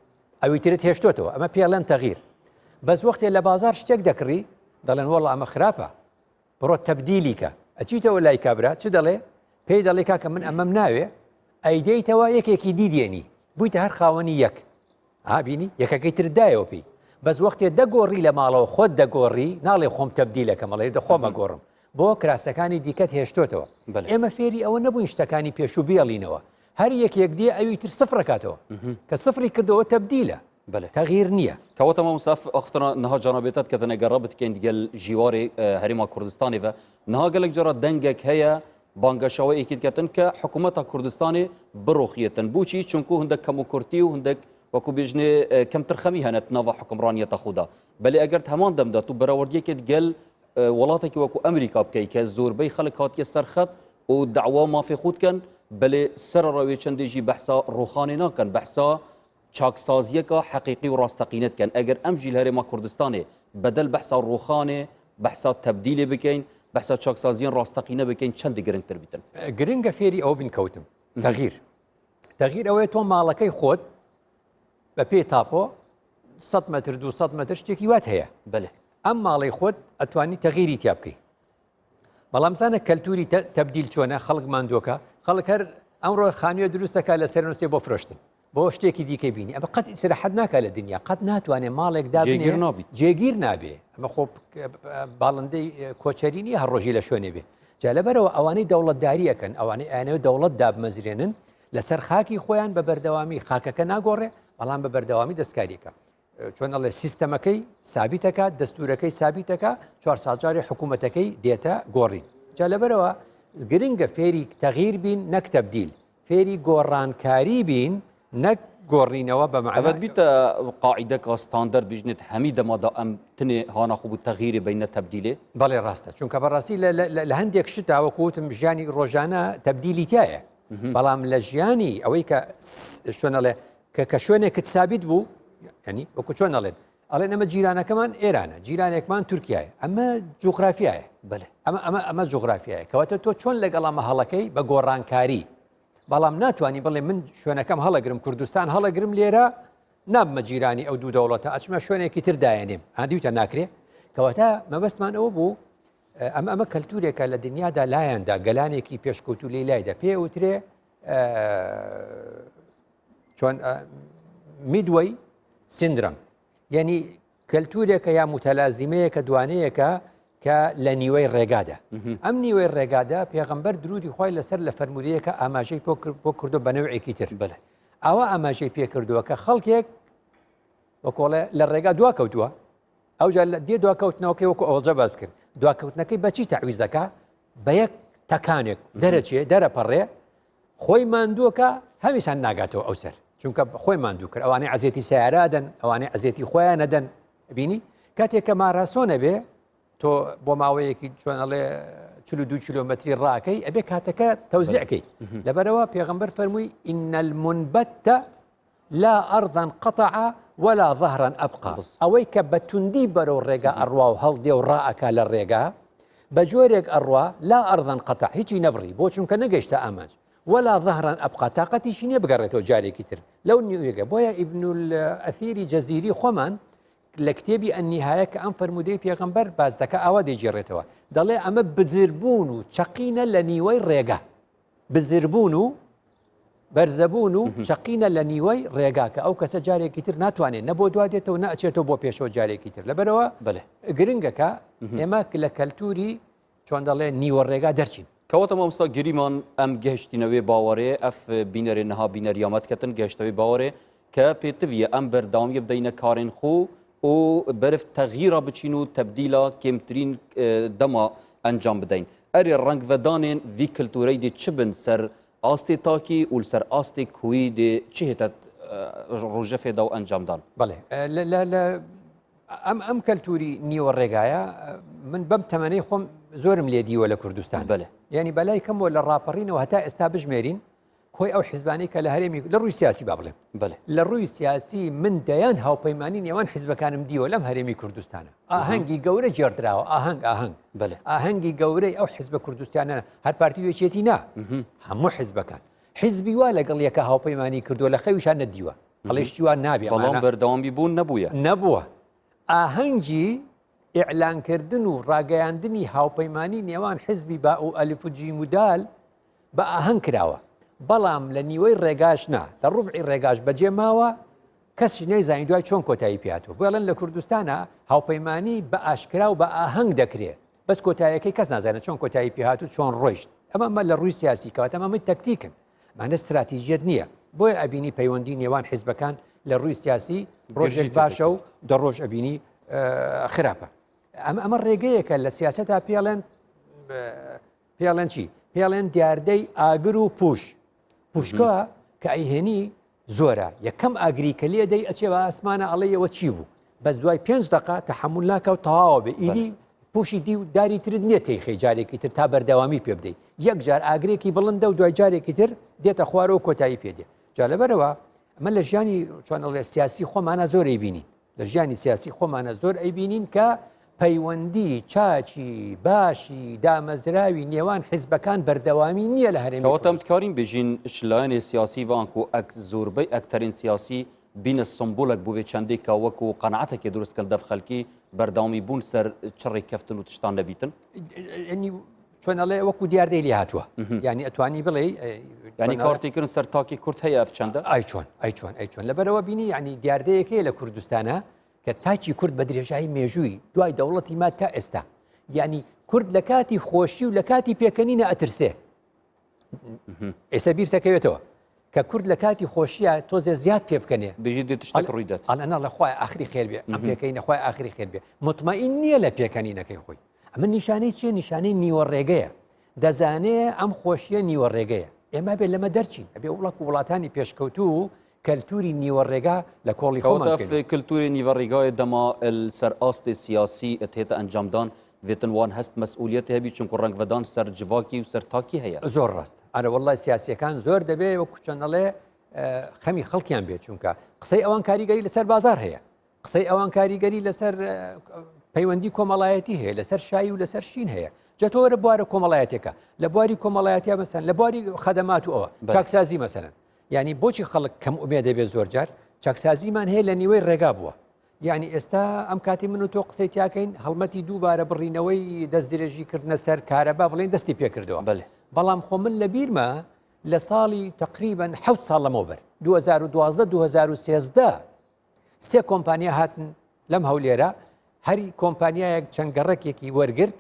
ئەوی ترت هێشتۆتەوە ئەمە پێڵێن تەغیر بەس وەختێ لە بازار شتێک دەکڕی دەڵێن وەڵ ئەمە خراپە بڕۆ تەبدیلیکە ئەچیتەوە لای کابرا چ دەڵێ پێی دەڵێ کاکە من ئەمەم ناوێ ئەیدەیتەوە یەکێکی دیدێنی بوویتە هەر خاوەنی یەک ئابینی یەکەکەی تردایەوە پێی بەس وەختێ دەگۆڕی لە ماڵەوە خۆت دەگۆڕی ناڵێ خۆم تەبدیلەکە مەڵێ دەخۆمە گۆڕم بۆ کراسەکانی دیکەت هێشتۆتەوە ئێمە فێری ئەوە نەبووین شتەکانی پێشوو بێڵینەوە هەر یەکێک دێ ئەوی تر سفرەکاتەوە کە سفری کردەوە تەبدیلە تەغیر نییە کەواتە مامۆستا ئەختنا نەها جانابێتات کە دەنێگەڕا بتکەین دیگەل ژیواری هەرێما کوردستانی و نەها گەلێک جارە دەنگێک هەیە بانگەشەوە ئیکیتکەتن کە حکوومەتە کوردستانی بڕۆخیەتن بچی چونکو هەندێک کەم و کورتی و هەندێک وەکو بێژنێ کەمتر خەمی هەنێت ناوە حکمڕانیەتە خوددا بەێ ئەگەر هەمان دەمدا و بەراوردیەکێت گەل وڵاتێکی وەکو ئەمریکا بکەی کە زۆربەی خەڵک هاتیە سەرخەت و داوا مافی خودکەن بەێ سەرڕاوێ چەندێژی بەحسا ڕوخانی ناکەن بەحسا چاکسازیەکە حقیقی و ڕاستەقینەت کەن ئەگەر ئەم ژیل هەرێما کوردستانی بەدەل بەحسا ڕوخانێ بەحسا تەبدیلێ بکەین بەحسا چاکسازیان ڕاستەقینە بکەین چەندی گرنگتر بیتن گرنگە فێری ئەو بین کەوتم تەغیر ئەوەیە تۆ ماڵەکەی خۆت بە پێی تاپۆ 100 متر 200 متر شتێکی وات هەیە بەێ ئەم ماڵی خۆت ئەتوانی تەغیری تیا بکەی بەڵام زانە کەلتوری تەبدیل چۆنە خەڵکمان دۆکە خەڵک هەر ئەمڕۆ خانوێ دروستەکە لە سەرنووسێ بۆ فرۆشتن بۆ شتێکی دیکە بینی ئەمە قەت ئیسراحەت ناکە لە دنیا قەت ناتوانێت ماڵێک دابنێ جێگیر نابێ ئەمە خۆ باڵندەی کۆچەرینی هەر ڕۆژی لە شوێنێ بێ جا لەبەرەوە ئەوانەی دەوڵەتداری ئەەکەن ئەوانەی ئاەوە دەوڵەت دابمەزرێنن لەسەر خاکی خۆیان بە بەردەوامی خاکەکە ناگۆڕێ بەڵام بە بەردەوامی دەستکاریەکە چۆن ئەڵێ سیستەمەکەی سابیتەکە دەستورەکەی سابیتەکە 4 ساڵجاری حکوومەتەکەی دێتە گۆڕین جا لەبەرەوە گرنگە فێری تەغیر بین نەک تەبدیل فێری گۆڕانکاری بین نەک گۆڕینەوە بە مەعبەت بیتە قاعدەکە ستاندەر بژنێت هەمی دەمادا ئەم تنێ هاناخۆ بوو تەغیری بینە تەبدیلێ بەڵێ ڕاستە چونکە بەڕاستی لە هەندێک شتاوە کووتم ژیانی ڕۆژانە تەبدیلی تایە بەڵام لە ژیانی ئەوەی کە شوێنەڵێ کە شوێنێکت سابیت بوو ینی وەکو چۆن ئەڵێن ئەڵێن ئەمە جیرانەکەمان ئێرانە جیرانێکمان تورکایە ئەمە جوغرافیایە بەێ ئەمە جوغرافیایە کەواتە تۆ چۆن لەگەڵ ئەمە هەڵەکەی بە گۆڕانکاری بەڵام ناتوانانی بڵێ من شوێنەکەم هەڵەگرم کوردستان هەڵەگرم لێرە نابمە جیرانی ئەو دوو دەوڵەتە ئەچمە شوێنێکی تر دایێنێم هادیوتە ناکرێ کەواتە مەبەستمان ئەوە بوو ئەمە کەلتورێکە لە دنیادا لایەندا گەلانێکی پێشکەوت و لێ لایدا پێ وترێ چۆن میدوەی سندرم یعنی کەلتورێکە یا متەلازیمەیە کە دوانەیەکە کە لە نیوەی ڕێگادا ئەم نیوەی ڕێگادا پێغەمبەر درودی خۆی لەسەر لە فەرموریەکە ئاماژەی بۆ کردو بە نەوعێکی تر بەێ ئەوە ئاماژەی پێکردووە کە خەڵکێک وەکۆڵێ لە ڕێگا دواکەوتووە ئەو دێ دواکەوتنەوەکەی وەکو ئەوڵجە باز کرد دواکەوتنەکەی بەچی تەعویزەکە بە یەک تەکانێک دەرەچێ دەرەپەڕێ خۆی ماندووەکە هەمیشان ناگاتەوە ئەو سەر چونکە خۆیمان دوو کرد ئەوانەی عزیێتی سیارادەن ئەوانەی عزیێتی خۆیان نەدەن بینی کاتێک کە ماراسۆنە بێ تۆ بۆ ماوەیەکی چۆنەڵێ 42 کیلۆمەتری ڕاکەی ئەبێ کاتەکە تەوزیعکەی لەبەرەوە پێغەمبەر فەرمووی ئین المنبت لا ئەرضا قطع ولا ظهرا ئەبقا ئەوەی کە بە توندی بەرەو ڕێگا ئەڕوا و هەڵدێ و ڕائەکا لە ڕێگا بە جۆرێک ئەڕوا لا ئەرضا قطع هیچی نەبڕی بۆ چونکە نەگەیشتە ئاماج ولا ظهرا ئەبقا تااقەتیشی نییە بگەڕێتەوە جارێکی تر لەو نیوێگە بۆیە ئیبن ئەثیری جەزیری خۆمان لە کتێبی ئەنیهایە کە ئەم فەرمودەی پێغەمبەر باز دەکە ئاوا دەیگێڕێتەوە دەڵێ ئەمە بزربوون و چەقینە لە نیوەی ڕێگە بزربوون و بەرزەبوون و چەقینە لە نیوەی ڕێگاکە ئەو کەسە جارێکی تر ناتوانێت نە بۆ دوادێتەوە نەچێتەوە بۆ پێشەوە جارێکی تر لەبەرەوە گرنگەکە ئێمە لە کەلتوری چۆن دەڵێ نیوە ڕێگا دەرچین کەواتە مامۆستا گریمان ئەم گەشتینەوەی باوەڕێ ئەف بینەرێ نەها بینەریامەتکەتن گەشتەوەی باوەڕێ کە پێتویە ئەم بەرداوامیە بدەینە کارێن خۆ و بەرف تەغییرە بچین و تەبدیلە کێمترین دەما ئەنجام بدەین ئەرێ ڕەنگڤەدانێن ڤی کلتورەی دێ چ بن سەر ئاستی تاکی و سەر ئاستی کوی دێ چ هێتە ڕۆژە فێدا و ئەنجامدان بەڵێ ئەم کەلتوری نیوە ڕێگایە من بەم تەمەنەی خۆم زۆرم لێ دیوە لە کوردستان ینی بەلای کەمەوە لە ڕاپەڕینەوە هەتا ئێستا بژمێرین کۆی ئەو حیزبانی کە لە هەرێمی لە ڕووی سیاسی با بڵێم لە ڕووی سیاسی من دەیان هاوپەیمانی نێوان حیزبەکانم دیوە لەم هەرێمی کوردستانە ئاهەنگی گەورە جێردراوە ئاهەنگی گەورەی ئەو حیزبە کوردستانە هەر پارتی وێچێتی نا هەموو حیزبەکان حیزبی وا لەگەڵ یەکە هاوپەیمانی کردووە لە خەویشان نەدیوە هەڵێشتیوان نابێ بەڵام بەردەوامی بوون نەبووە ئاهەنگی ئیعلانکردن و ڕاگەیاندنی هاوپەیمانی نێوان حیزبی با و ئەلیف و جیم و دال بە ئاهەنگ کراوە بەڵام لە نیوەی ڕێگاش نا لە ڕوبعی ڕێگاش بەجێ ماوە کەسی نەیزانی دوای چۆن کۆتایی پێاتوە بۆڵەن لە کوردستانە هاوپەیمانی بە ئاشکرا و بە ئاهەنگ دەکرێت بەس کۆتاییەکەی کەس نازانێت چۆن کۆتایی پێهات و چۆن ڕۆیشت ئەمە لە ڕووی سیاسی کەواتە ئەمە تەکتیکن مانە استراتیژیەت نییە بۆیە ئەبینی پەیوەندی نێوان حیزبەکان لە ڕووی سیاسی ڕۆژێک باشە و دەڕۆژ ئەبینی خراپە ئەمە ڕێگەیەکە لە سیاسەتا پێڵێن چی پێڵێن دیاردەی ئاگر و پوشکە کە ئەیهێنی زۆرە یەکەم ئاگری کە لێ دەی ئەچێ بە ئاسمانە ئەڵەیەوە چی بوو بەس دوای 5 دقه تەحمل ناکە و تەواوە بێ ئیدی پوشی دی و داری ترت نییە تێیخی جارێکی تر تا بەردەوامی پێ بدەیت یەک جار ئاگرێکی بڵندە و دوای جارێکی تر دێتە خوارەوە کۆتایی پێدێ جا لەبەرەوە ئەمە لە ژیانی چۆنەڵێ سیاسی خۆمانە زۆر ئەیبینین لە ژیانی سیاسی خۆمانە زۆر ئەیبینین کە پەیوەندی چاچی باشی دامەزراوی نێوان حیزبەکان بەردەوامی نییە لە هەرێمی کەواتەمکارین بێژین شلایەنێ سیاسی وانکو زۆربەی ئەکتەرین سیاسی بینە سمبولێک بوو بێ چەندێکە وەکو قەنەعەتێکی دروستکرد دەف خەڵکی بەردەوامی بوون سەر چڕی کەفتن و تشتان نەبیتن چۆنەڵێ وەکو دیاردەی لێ هاتووە ینی ئەتوانی بڵێ ینی کارتێکردن سەر تاکی کورد هەیە ئەف چەندە ئەی چۆن لەبەرەوە بینی ینی دیاردەیەکەیە لە کوردستانە کە تاکی کورد بە درێژایی مێژووی دوای دەوڵەتی ما تا ئێستا یعنی کورد لە کاتی خۆشی و لە کاتی پێکەنینە ئەترسێ ئێستا بیر دەکەوێتەوە کە کورد لە کاتی خۆشیە تۆزێ زیاد پێ بکەنێ بێژی تشتێک ڕوویدات ئەلەنا لە خوای ئاخری خێر بێ ئەم پێکەینە خوای ئاخری خێر بێ مطمئین نییە لە پێکەنینەکەی خۆی ئەمە نیشانەی چیە نیشانەی نیوە ڕێگەیە دەزانێ ئەم خۆشیە نیوە ڕێگەیە ئێمە بێ لەمە دەرچین ئەبێ وڵک و وڵاتانی پێشکەوتوو کەلتوری نیوە ڕێگا لە کۆڵی خۆمان کلتوری نیوە ڕێگای دەما سەر ئاستی سیاسی ئەتێتە ئەنجامدان وێتن وان هەست مەسئولیەت هەبی چونکو ڕەنگڤەدان سەر جڤاکی و سەر تاکی هەیە زۆر ڕاست ئەرە وەڵای سیاسیەکان زۆر دەبێ وەکو چەندەڵێ خەمی خەڵکیان بێت چونکە قسەی ئەوان کاریگەری لەسەر بازار هەیە قسەی ئەوان کاریگەری لەسەر پەیوەندی کۆمەڵایەتی هەیە لەسەر شایی و لەسەر شین هەیە جەتۆرە بوارە کۆمەڵایەتێکە لە بواری کۆمەڵایەتیا مەسەن لە بواری خەدەمات و ئەوە چاکسازی مەسەن یعنی بۆچی خەڵک کەم ئومێ دەبێت زۆر جار چاکسازیمان هەیە لە نیوەی ڕێگا بووە یعنی ئێستا ئەم کاتی من و تۆ قسەی تیاکەین هەڵمەتی دووبارە بڕینەوەی دەست درێژی کردنە سەر کارەبا بڵێن دەستی پێکردەوە بەڵام خۆ من لە بیرمە لە ساڵی تقریبا 7 ساڵ لەمەوبەر 2012-2013 سێ کۆمپانیا هاتن لەم هەولێرە هەری کۆمپانیایەک چەنگەڕێکێکی وەرگرت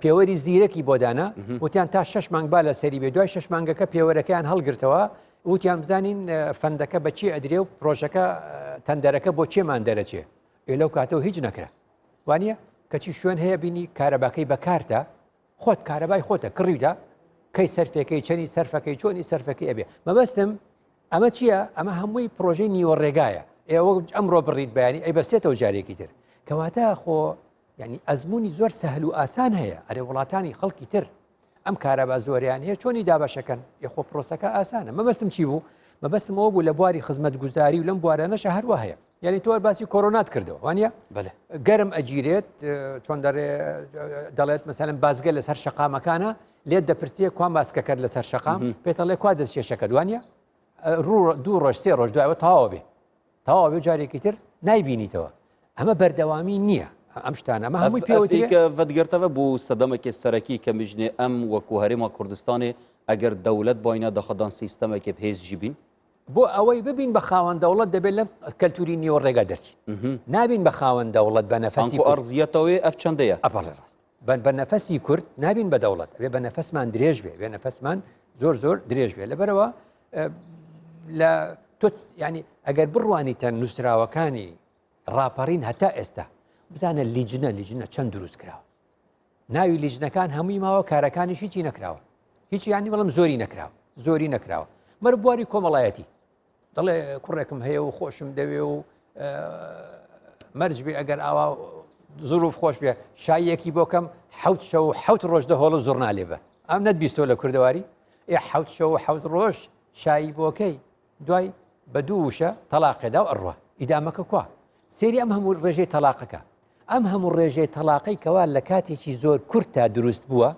پێوەری زیرەکی بۆدانە وتیان تا 6 مانگ با لە سەری بێ دوای 6 مانگەکە پێوەرەکەیان هەڵگرتەوە وتیان بزانین فەندەکە بە چی ئەدرێ و پرۆژەکە تەندەرەکە بۆ چێمان دەرەچێ لەو کاتەوە هیچ نەکرا وانە کەچی شوێن هەیە بینی کارەباکەی بەکارتە خۆت کارەبای خۆتە کڕیدا کەی سەرفەکەی چەنی سەرفەکەی چۆنی سەرفەکەی ئەبێ مەبەستم ئەمە چییە؟ ئەمە هەمووی پرۆژەی نیوەڕێگایە. ئێوە ئەمڕۆ بڕیت بەیانی ئەی بەستێتەوە جارێکی تر کەواتە خۆ ینی ئەزمموی زۆر سەهل و ئاسان هەیە ئەرێ وڵاتانی خەڵکی تر ئەم کارەبا زۆریان هەیە چۆنی دابەشەکەن یخۆ پرۆسەکە ئاسانە. مەبەستم چی بوو؟ مەبەستم ئەوە بوو لە بواری خزمەت گوزاری و لەم بوارانەشە هەروە هەیە. یعنی تۆ باسی کۆرۆنات کردەوە وانە گەرم ئەگیرێت چۆن دەڵێت مەسەلەن بازگە لەسەر شەقامەکانە لێت دەپرسیە کوان باسکەکەت لەسەر شەقام پێتەڵێ کوا دەست شێشەکە دوانە دوو ڕۆژ سێ ڕۆژ دوایەوە تەواو بێ جارێکی تر نایبینیتەوە. ئەمە بەردەوامی نییە. ئەم شتانە ئەمە هەمووی پێوتریکە ڤەتگرتەوە بوو سەدەمێکی سەرەکی کە میژنێ ئەم وەکو هەرێما کوردستانی ئەگەر دەولەت باینە دەخەدان سیستەمێکی هێزجی بین بۆ ئەوەی ببین بە خاوەن دەوڵەت دەبێت لەم کەلتوری نیوەڕێگا دەرچیت نابین بە خاوەن دەوڵەت بە نەفەسی ئەرزیەتەوەی ئەف چەندەیە ئەپەڵێ ڕاست بە نەفەسی کورد نابین بە دەوڵەت ئەبێ بە نەفەسمان درێژ بێ بێ نەفەسمان زۆر درێژ بێ لەبەرەوە لە تۆ ینی ئەگەر بڕوانیتە نووسراوەکانی ڕاپەڕین هەتا ئێستا بزانە لیجنە چەند دروست کراوە ناوی لیجنەکان هەمووی ماوە کارەکانیش هیچی نەکراوە هیچی ینی بەڵام زۆری نەکراوە مەرە بواری کۆمەڵایەتی دەڵێ کوڕێکم هەیە و خۆشم دەوێ و مەرج بێ ئەگەر ئاوا زروف خۆش بێ شایەکی بۆکەم حوت شەو و حوت ڕۆژ دەهۆڵ و زۆر نالێ بە ئەم نەتبیستۆ لە کوردەواری حوت شەو و حوت ڕۆژ شایی بۆکەی دوای بە دوو وشە تەلاقێدا و ئەڕوە ئیدامەکە کوا سێری ئەم هەموو ڕێژەی تەلاقەکە ئەم هەموو ڕێژەی تەلاقەی کەوا لە کاتێکی زۆر کورت تا دروست بووە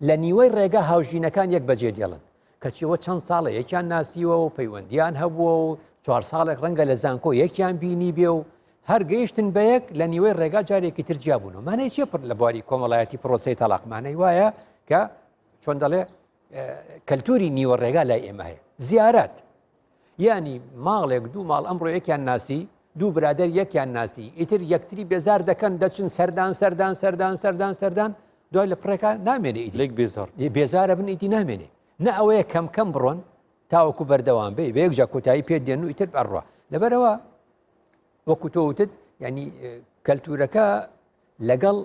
لە نیوەی ڕێگە هاوژینەکان یەک بەجێ دێڵن کەچیەوە چەند ساڵە یەکیان ناسیوە و پەیوەندیان هەبووە و 4 ساڵێک ڕەنگە لە زانکۆ یەکیان بینی بێ و هەر گەیشتن بە یەک لە نیوەی ڕێگا جارێکی تر جیابوونەوە مانەی چێ پڕ لە بواری کۆمەڵایەتی پرۆسەی تەلاقمانەی وایە کە چۆن دەڵێ کەلتوری نیوە ڕێگا لای ئێمە هەیە زیارەت ینی ماڵێک دوو ماڵ ئەمڕۆ یەکیان ناسی دوو برادەر یەکیان ناسی ئیتر یەکتری بێزار دەکەن دەچن سەردان دوای لە پڕێکان نامێنێ لێک بێزارە بن ئیتی نامێنێ نە ئەوەیە کەم بڕۆن تاوەکو بەردەوام بێ بەیەکجا کۆتایی پێ دێن و ئیتر ئەڕوە لەبەرەوە وەکو تۆوتت ینی کەلتورەکە لەگەڵ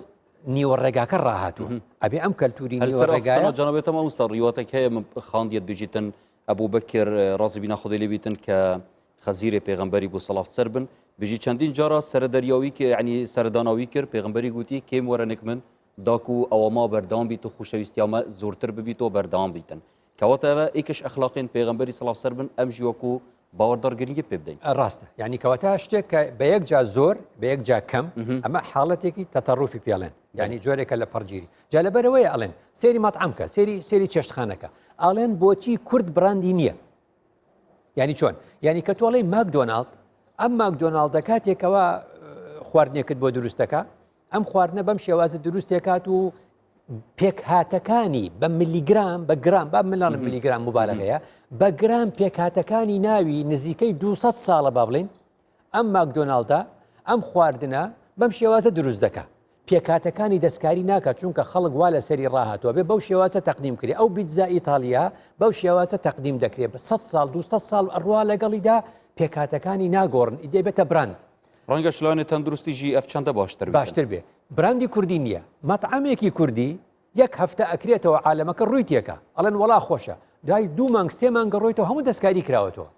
نیوەڕێگاکە ڕاهاتوە ئەبێ ئەم کەلتوری نیوەڕێگایە جانەبێتەمە وستا ڕیواتێک هەیە خاندیت بژیتن ئەبوو بەکر ڕازی بینا خودی لێ بیتن کە خەزیرێ پێغەمبەری بۆ سەڵاف سەر بن بژی چەندین جارە سەردەریاوی کە ینی سەرداناوی کرد پێغەمبەری گوتی کێم وەرەنێک من داکو ئەوەما بەردەوام بیت و خوشەویستیامە زۆرتر ببیتەوە بەردەوام بیتن کەواتەوە ئیکش ئەخلاقین پێغەمبەری سەڵاف سەر بن ئەم ژیوەکو باوەڕدارگرنگی پێ بدەین ڕاستە ینی کەواتە شتێک کە بە یەک جا زۆر بە یەک جا کەم ئەمە حاڵەتێکی تەتەڕوفی پێڵێن ینی جۆرێکە لە پەرگیری جا لەبەرەوەی ئەڵێن سێری مەطعەمکە سێری چێشتخانەکە ئاڵێن بۆچی کورد براندی نییە ینی چۆن ینی کە تۆڵی ماکدۆناڵد ئەم ماکدۆناڵدە کاتێکەوە خواردنێکت بۆ دروستەکە ئەم خواردنە بەم شێوازە دروستێکات و پێکهاتەکانی بە میلیگرام بە گرام با ملاڵ میلیگرام مبالغەیە بە گرام پێکهاتەکانی ناوی نزیکەی 200 ساڵە با بڵین ئەم ماکدۆناڵدا ئەم خواردنە بەم شێوازە دروست دەکە پێکهاتەکانی دەستکاری ناکات چونکە خەڵک وا لە سەری ڕاهاتوە بێ بەو شێوازە تەقدیم کرێ ئەو بیتزا ئیتالیا بەو شێوازە تەقدیم دەکرێت بە 100 ساڵ 200 ساڵ ئەڕوا لەگەڵیدا پێکهاتەکانی ناگۆڕن ئیدێبێتە براند ڕەنگە شلوانی تەندروستیژی ئەف چەندە باشتر بێ براندی کوردی نییە مەطعەمێکی کوردی یەک هەفتە ئەکرێتەوە عالەمەکە ڕووی تێکە ئەڵێن وڵا خۆشە دوای 2 مانگ 3 مانگە ڕۆیتەوە هەموو دەستکاری کراوەتەوە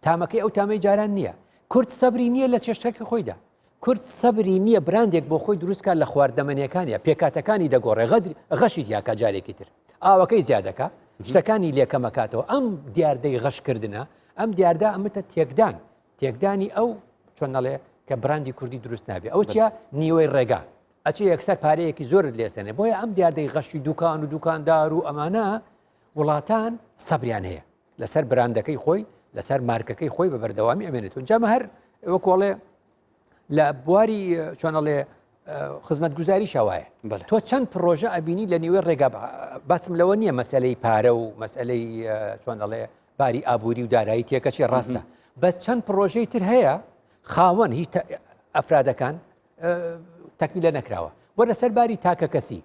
تامەکەی ئەو تامەی جاران نییە کورد سەبری نییە لە چێشتەکە خۆیدا کورد سەبری نییە براندێک بۆ خۆی دروستکە لە خواردەمەنیەکانیە پێکاتەکانی دەگۆڕێ غەشی یاکە جارێکی تر ئاوەکەی زیادەکە شتەکانی لێکەمەکاتەوە ئەم دیاردەی غەشکردنە ئەم دیاردا ئەمەتە تێکدانی ئەو چۆنەڵێ کە براندی کوردی دروست نابێ ئەو چیە نیوەی ڕێگا ئەچی یەکسەر پارەیەکی زۆرت لێسێنێ بۆیە ئەم دیاردەی غەشی دوکان و دوکاندار و ئەمانە وڵاتان سەبریان هەیە لەسەر براندەکەی خۆی لەسەر مارکەکەی خۆی بە بەردەوامی ئەمێنێتون جامە هەر وەکۆڵێ لە بواری چۆنەڵێ خزمەت گوزاری شەوایە تۆ چەند پرۆژە ئەبینی لە نیوەی ڕێگا بەسم لەوە نییە مەسئلەی پارە و مەسئلەی چۆنەڵێ باری ئابووری و دارایی تێکەچی ڕاستە بەس چەند پرۆژەی تر هەیە خاوەن هیچ ئەفرادەکان تەکمیلە نەکراوە وەرە سەرباری تاکە کەسی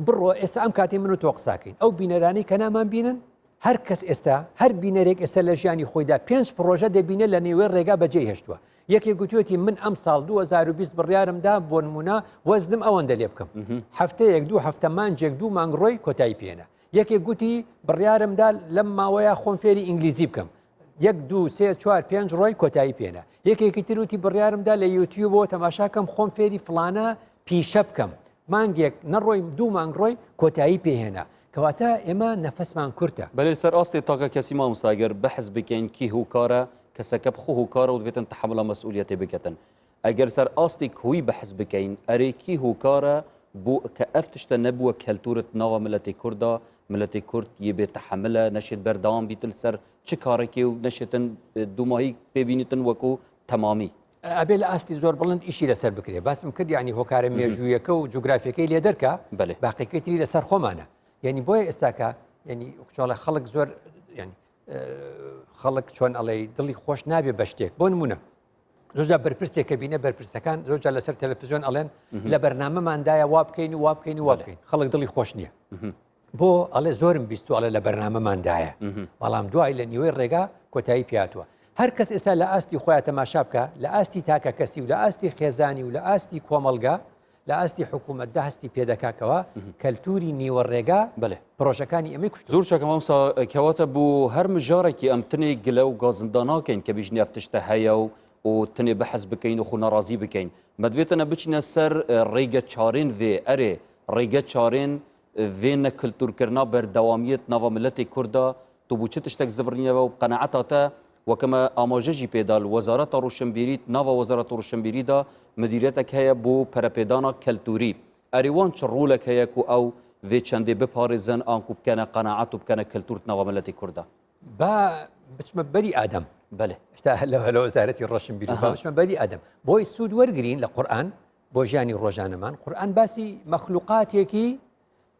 بڕۆ ئێستا ئەم کاتی من و تۆ قساکەین ئەو بینەرانی کە نامان بینن هەر کەس ئێستا هەر بینەرێک ئێستا لە ژیانی خۆیدا 5 پرۆژە دەبینێت لە نێوەی ڕێگا بەجێ هێشتووە یەکێک گوتوێتی من ئەم ساڵ 2020 بڕیارمدا بۆ نمونە وەزنم ئەوەندە لێ بکەم هەفتەیەک 2 هەفتە مانجێک 2 مانگ ڕۆی کۆتایی پێێنە یەکێک گوتی بڕیارمدا لەم ماوەیە خۆم فێری ئینگلیزی بکەم 1 2 3 4 5 ڕۆی کۆتایی پێێنە یەکێکی تروتی بڕیارمدا لە یوتیوبەوە تەماشاکەم خۆم فێری فلانە پیشە بکەم مانگێک نەڕۆی 2 مانگ ڕۆی کۆتایی پێهێنا کەواتە ئێمە نەفەسمان کورتە بەێ سەر ئاستی تاکە کەسی مامۆستاگەر بەحز بکەین کی هوکارە کەسەکە بخۆ هوکارە و دەبێتن تحملە مەسئولیەتی بکەن ئەگەر سەر ئاستی کوی بەحز بکەین ئەرێکی هوکارە بۆ کە ئەف تشتە نەبووە کەلتورت ناوە ملەتی کووردا ملەتی کورد یە بێ تحملە نەشێت بەردەوام بیتن سەر چ کارێکی و نەشێتن دوماهی پێبینیتن وەکو تەمامی ئەبێ لە ئاستی زۆر بڵند ئیشی لەسەر بکرێ باسم کرد ینی هۆکارە مێژوویەکە و جوگرافیەکەی لێ دەرکە باقیکەتری لەسەر خۆمانە یعنی بۆیە ئێستاکە ینی کچۆڵە خەڵک زۆر ینی خەڵک چۆن ئەڵێ دڵی خۆش نابێ بە شتێک بۆ نمونە زۆرجار بەرپرسێک کە بینە بەرپرسەکان زۆرجار لەسەر تەلەڤیزیۆن ئەڵێن لە بەرنامەماندایە وا بکەین و وا بکەین و وا بکەین خەڵک دڵی خۆش نییە بۆ ئەڵێ زۆرم بیست و ئەڵێ لە بەرنامەماندایە بەڵام دوای لە نیوەی ڕێگا کۆتایی پیاتوە هەر کەس ئێستا لە ئاستی خۆیان تەماشا بکە لە ئاستی تاکە کەسی و لە ئاستی خێزانی و لە ئاستی کۆمەڵگا لە ئاستی حکوومەتدا هەستی پێدەکاکەوە کەلتوری نیوە ڕێگا پرۆژەکانی ئەمەی کوشت زۆر چەکە مامۆستا کەواتە بۆ هەر مژارێکی ئەم تنێ گلە و گازندا ناکەین کە بیژنی ئەفتشتە هەیە و تنێ بەحەز بکەین و خونەڕازی بکەین مەدوێتەنە بچینە سەر ڕێگە چارێن vê ئەرێ ڕێگە چارێن vê nekiltûrkirina berdewamiyet nava miletê Kurda tu bû çi tiştek zivrinîneve û qeneeta te wekeme amaje jî pêdal Wezareta Rûşinbîrî nava Wezareta Rûşinbîrî da midîretek heye bû perepêdana keltûrî erê wan çi rolek heye ku ew vê çendê biparêzin an ku bikene qeneet û bikene keltûr nava miletê Kurda با بچمە بەری ئادەم بەێ شتا لە وەزارەتی ڕۆشنبیری بچمە بەری ئادەم بۆی سوود وەرگرین لە قورئان بۆ ژیانی ڕۆژانەمان قورئان باسی مەخلوقاتێکی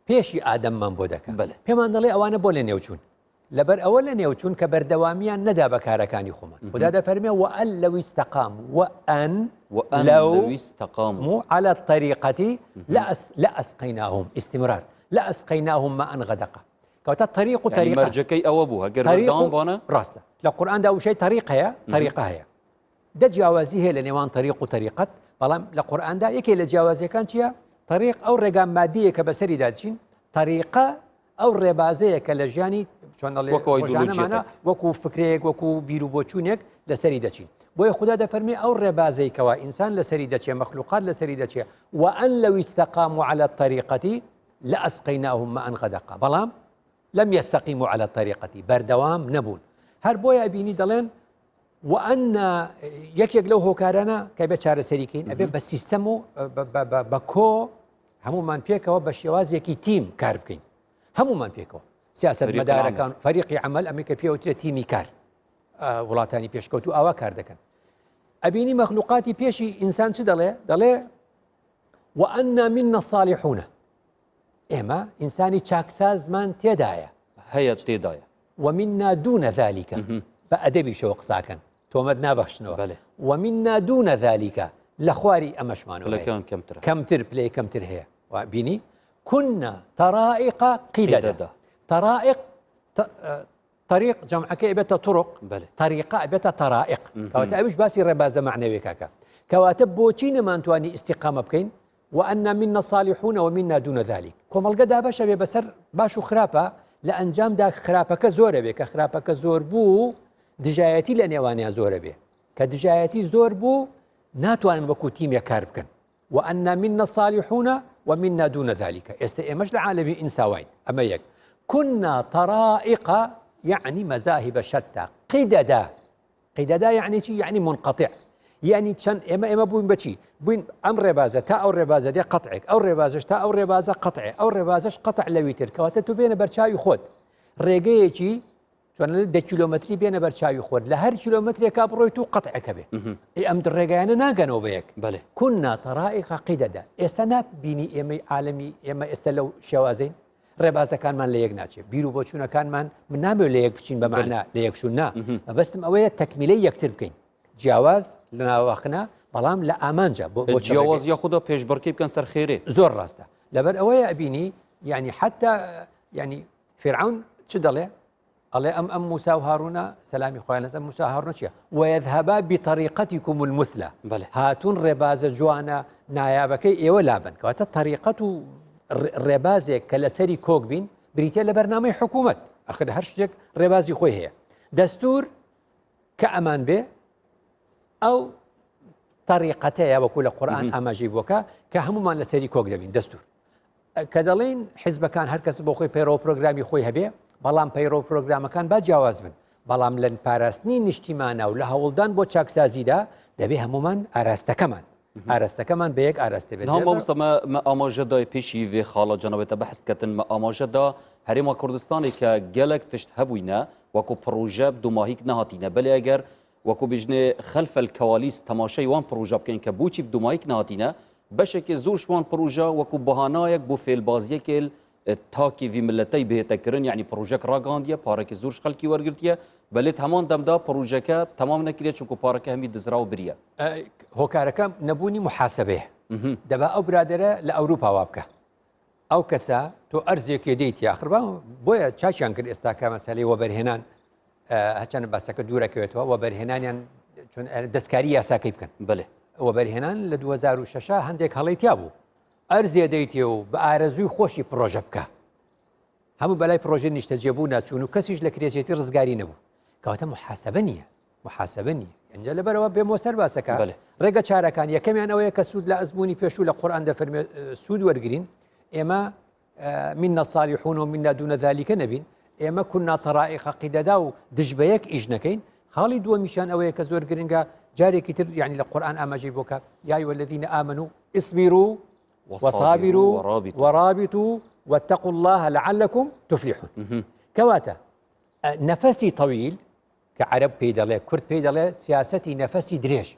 پێشی ئادەممان بۆ دەکەن پێمان دەڵێ ئەوانە بۆ لە نێوچوون لەبەر ئەوە لە نێوچوون کە بەردەوامیان نەدا بە کارەکانی خۆمان خدا دەفەرمێ وئەن لەو استەقام وئەن لەو استەقاموا على الطريقة لأسقيناهم استمرار لأسقيناهم ماء غدقا کەواتە طریق و طریقە مەرجەکەی ئەوە بوو هەگەر بەردەوام بانە ڕاستە لە قورئاندا وشەی طریق هەیە طریقە هەیە دە جیاوازی هەیە لە نێوان طریق و طریقەت بەڵام لە قورئاندا یەکێ لە جیاوازیەکان چییە طریق ئەو ڕێگا مادیە کە بەسەری داچین طریقە ئەو ڕێبازەیە کە لە ژیانی چۆنەڵێژانەمانە وەکو فکرێک وەکو بیر و بۆچوونێک لەسەری دەچین بۆیە خدا دەفەرمێ ئەو ڕێبازەی کەوا ئینسان لەسەری دەچێ مەخلوقات لەسەری دەچێ وئەن لەو استەقاموا على الطريقة لأسقيناهم ماء غدقا بەڵام لم يستقيموا على الطريقة بەردەوام نەبوون هەر بۆیە بینی دەڵێن وأن یەکێک لەو هۆکارانە کە بێ چارەسەریکەین ئەبێ بە سیستەم و بە کۆ هەمومان پێکەوە بە شێوازێکی تیم کار بکەین هەمومان پێکەوە سیاسەتمەدارەکان فەریقی عەمەل ئەمە کە پێوترێت تیمی کار وڵاتانی پێشکەوت و ئاوا کار دەکەن ئەبینی مەخلوقاتی پێشی ئینسان چ دەڵێ وأن منا الصالحون ئێمە ئینسانی چاکسازمان تێدایە هەیە تێدایە ومنا دون ذلك بە ئەدەبیشەوە قساکەن تۆمەت نابەخشنەوە ومنا دون ذلك لە خواری ئەمەشمانەوە کەمتر پلەی کەمتر هەیە بینی كنا طرائق قددا طرائق طريق جمعك ئەبێتە طرق طريقة ئەبێتە طرائق کەواتە ئەوش باسی ڕێبازە معنەوێکاکە کەواتە بۆچی نەمانتوانی ئیستیقامە بکەین وأن منا الصالحون ومنا دون ذلك کۆمەڵگەدا بەشە بێ بەسەر باش و خراپە لە ئەنجامدا خراپەکە زۆرە بێ کە خراپەکە زۆر بوو دژایەتی لە نێوانیان زۆرە بێ کە دژایەتی زۆر بوو ناتوانن وەکو تیمێک کار بکەن وأن منا الصالحون ومنا دون ذلك ئێستا ئێمەش لە عالەمی ئینساوین ئەمە یەک كنا طرائق يعني مذاهب شتى قددا يعني چی يعني منقطع يعني چەند ئێمە بووین بەچی بووین ئەم ڕێبازە تا ئەو ڕێبازە دێ قەتعێک ئەو ڕێبازش تا ئەو ڕێبازە قەتعێ ئەو ڕێبازش قەتع لەوی تر کەواتە تو بێنە بەرچاوی خۆت ڕێگەیەکی چۆن 10 کیلۆمەتری بێنە بەرچاوی خۆت لە هەر کیلۆمەترێکا بڕۆیت و قەتعەکە بێ ئەم ڕێگایانە ناگەنەوە بە یەک كنا طرائق قددا ئێستا نابینی ئێمەی عالەمی ئێمە ئێستا لەو شێوازەین ڕێبازەکانمان لە یەک ناچێت بیر و بۆچوونەکانمان من نامێت لە یەک بچین بەمانە لە یەکشون نا مەبەستم ئەوەیە تەکمیلەی یەکتر بکەین جیاواز لە ناوەخنا بەڵام لە ئامانجا بۆ جیاواز یاخودە پێشبڕکەی بکەن سەر خێرێ زۆر ڕاستە لەبەر ئەوەیە ئەبینی ینی حتا ینی فرعون چ دەڵێ ئەڵێ ئەم موسا و هاڕونە سەلامی خۆیان لەسەر موسا هاڕونە چییە وەیەذهبا بطریقەتیکم المثلە هاتوون ڕێبازە جوانە نایابەکەی ئێوە لابن کەواتە طریقەت و ڕێبازێک کە لەسەری کۆک بین بریتە لە بەرنامەی حکوومەت ئەخر هەر شتێک ڕێبازی خۆی هەیە دەستور کە ئەمان بێ ئەو طریقەتەیە وەکو لە قورئان ئاماژەی بووەکە کە هەمومان لەسەری کۆک دەبین دەستور کە دەڵێن حیزبەکان هەر کەس بۆ خۆی پەیڕەوە پرۆگرامی خۆی هەبێ بەڵام پەیڕەوە پرۆگرامەکان با جیاواز بن بەڵام لە پاراستنی نیشتیمانە و لە هەوڵدان بۆ چاکسازیدا دەبێ هەمومان ئاراستەکەمان بە یەک ئاراستە بێت مامۆستا me amajeda pêşî vê xala cenabê te behs ketin me amajeda Herêma Kurdistanê ke gelek tişt hebûyne wekû proje dumahîk nehatîne belê eger wekû bijnê xelfel kewalîs temaşeyê wan proje bikên ke bûçî dumahîk nehatîne beşekê zûr ji wan proje wekû bihanayek bû fêlbaziyekê takî vî milleteyê bihêtekirin yanî projek ragihandiye parekê zûr ji xelkî wergirtiye belê heman demda projeke temam nekiriye çunku pareke hemî dizra û biriye هۆکارەکە نەبوونی محاسبەیە دەبا ئەو برادرە لە ئەوروپا وا بکە ئەو کەسە تۆ ئەرزێکی دەیتی ئاخربا بۆیە چاچیان کرد ئێستاکە مەسەلەی وەبەرهێنان هەچەند باسەکە دوورەکەوێتەوە وەبەرهێنانیان چون دەستکاری یاساکەی بکەن بڵێ وەبەرهێنان لە 2006 هەندێک هەڵەیتیا بوو ئەرزێ دەیتێ و بە ئارەزووی خۆشی پرۆژە بکە هەموو بەلای پرۆژە نیشتەجێبوو ناچوون و کەسیش لە کرێچێتی ڕزگاری نەبوو کەواتە محاسبە نییە ئەنجا لەبەرەوە بێمۆ سەر باسەکە ڕێگە چارەکان یەکەمیان ئەوەیە کە سوود لە ئەزمموی پێشوو لە قورئان دەفەرمێ سوود وەرگرین ئێمە منا الصالحون و منا دون ذلك نەبین ئێمە كنا طرائق قیدەدا و دژ بە یەک ئیش نەکەین خاڵی دووەمیشان ئەوەیە کە زۆر گرنگە جارێکی تر یعنی لە قورئان ئاماژەی بۆکە یا أيها الذين آمنوا اصبروا وصابروا ورابطوا واتقوا الله لعلكم تفلحون كواتا نفسي طويل كعرب بيدالي كرد بيدالي سياستي نفسي دريج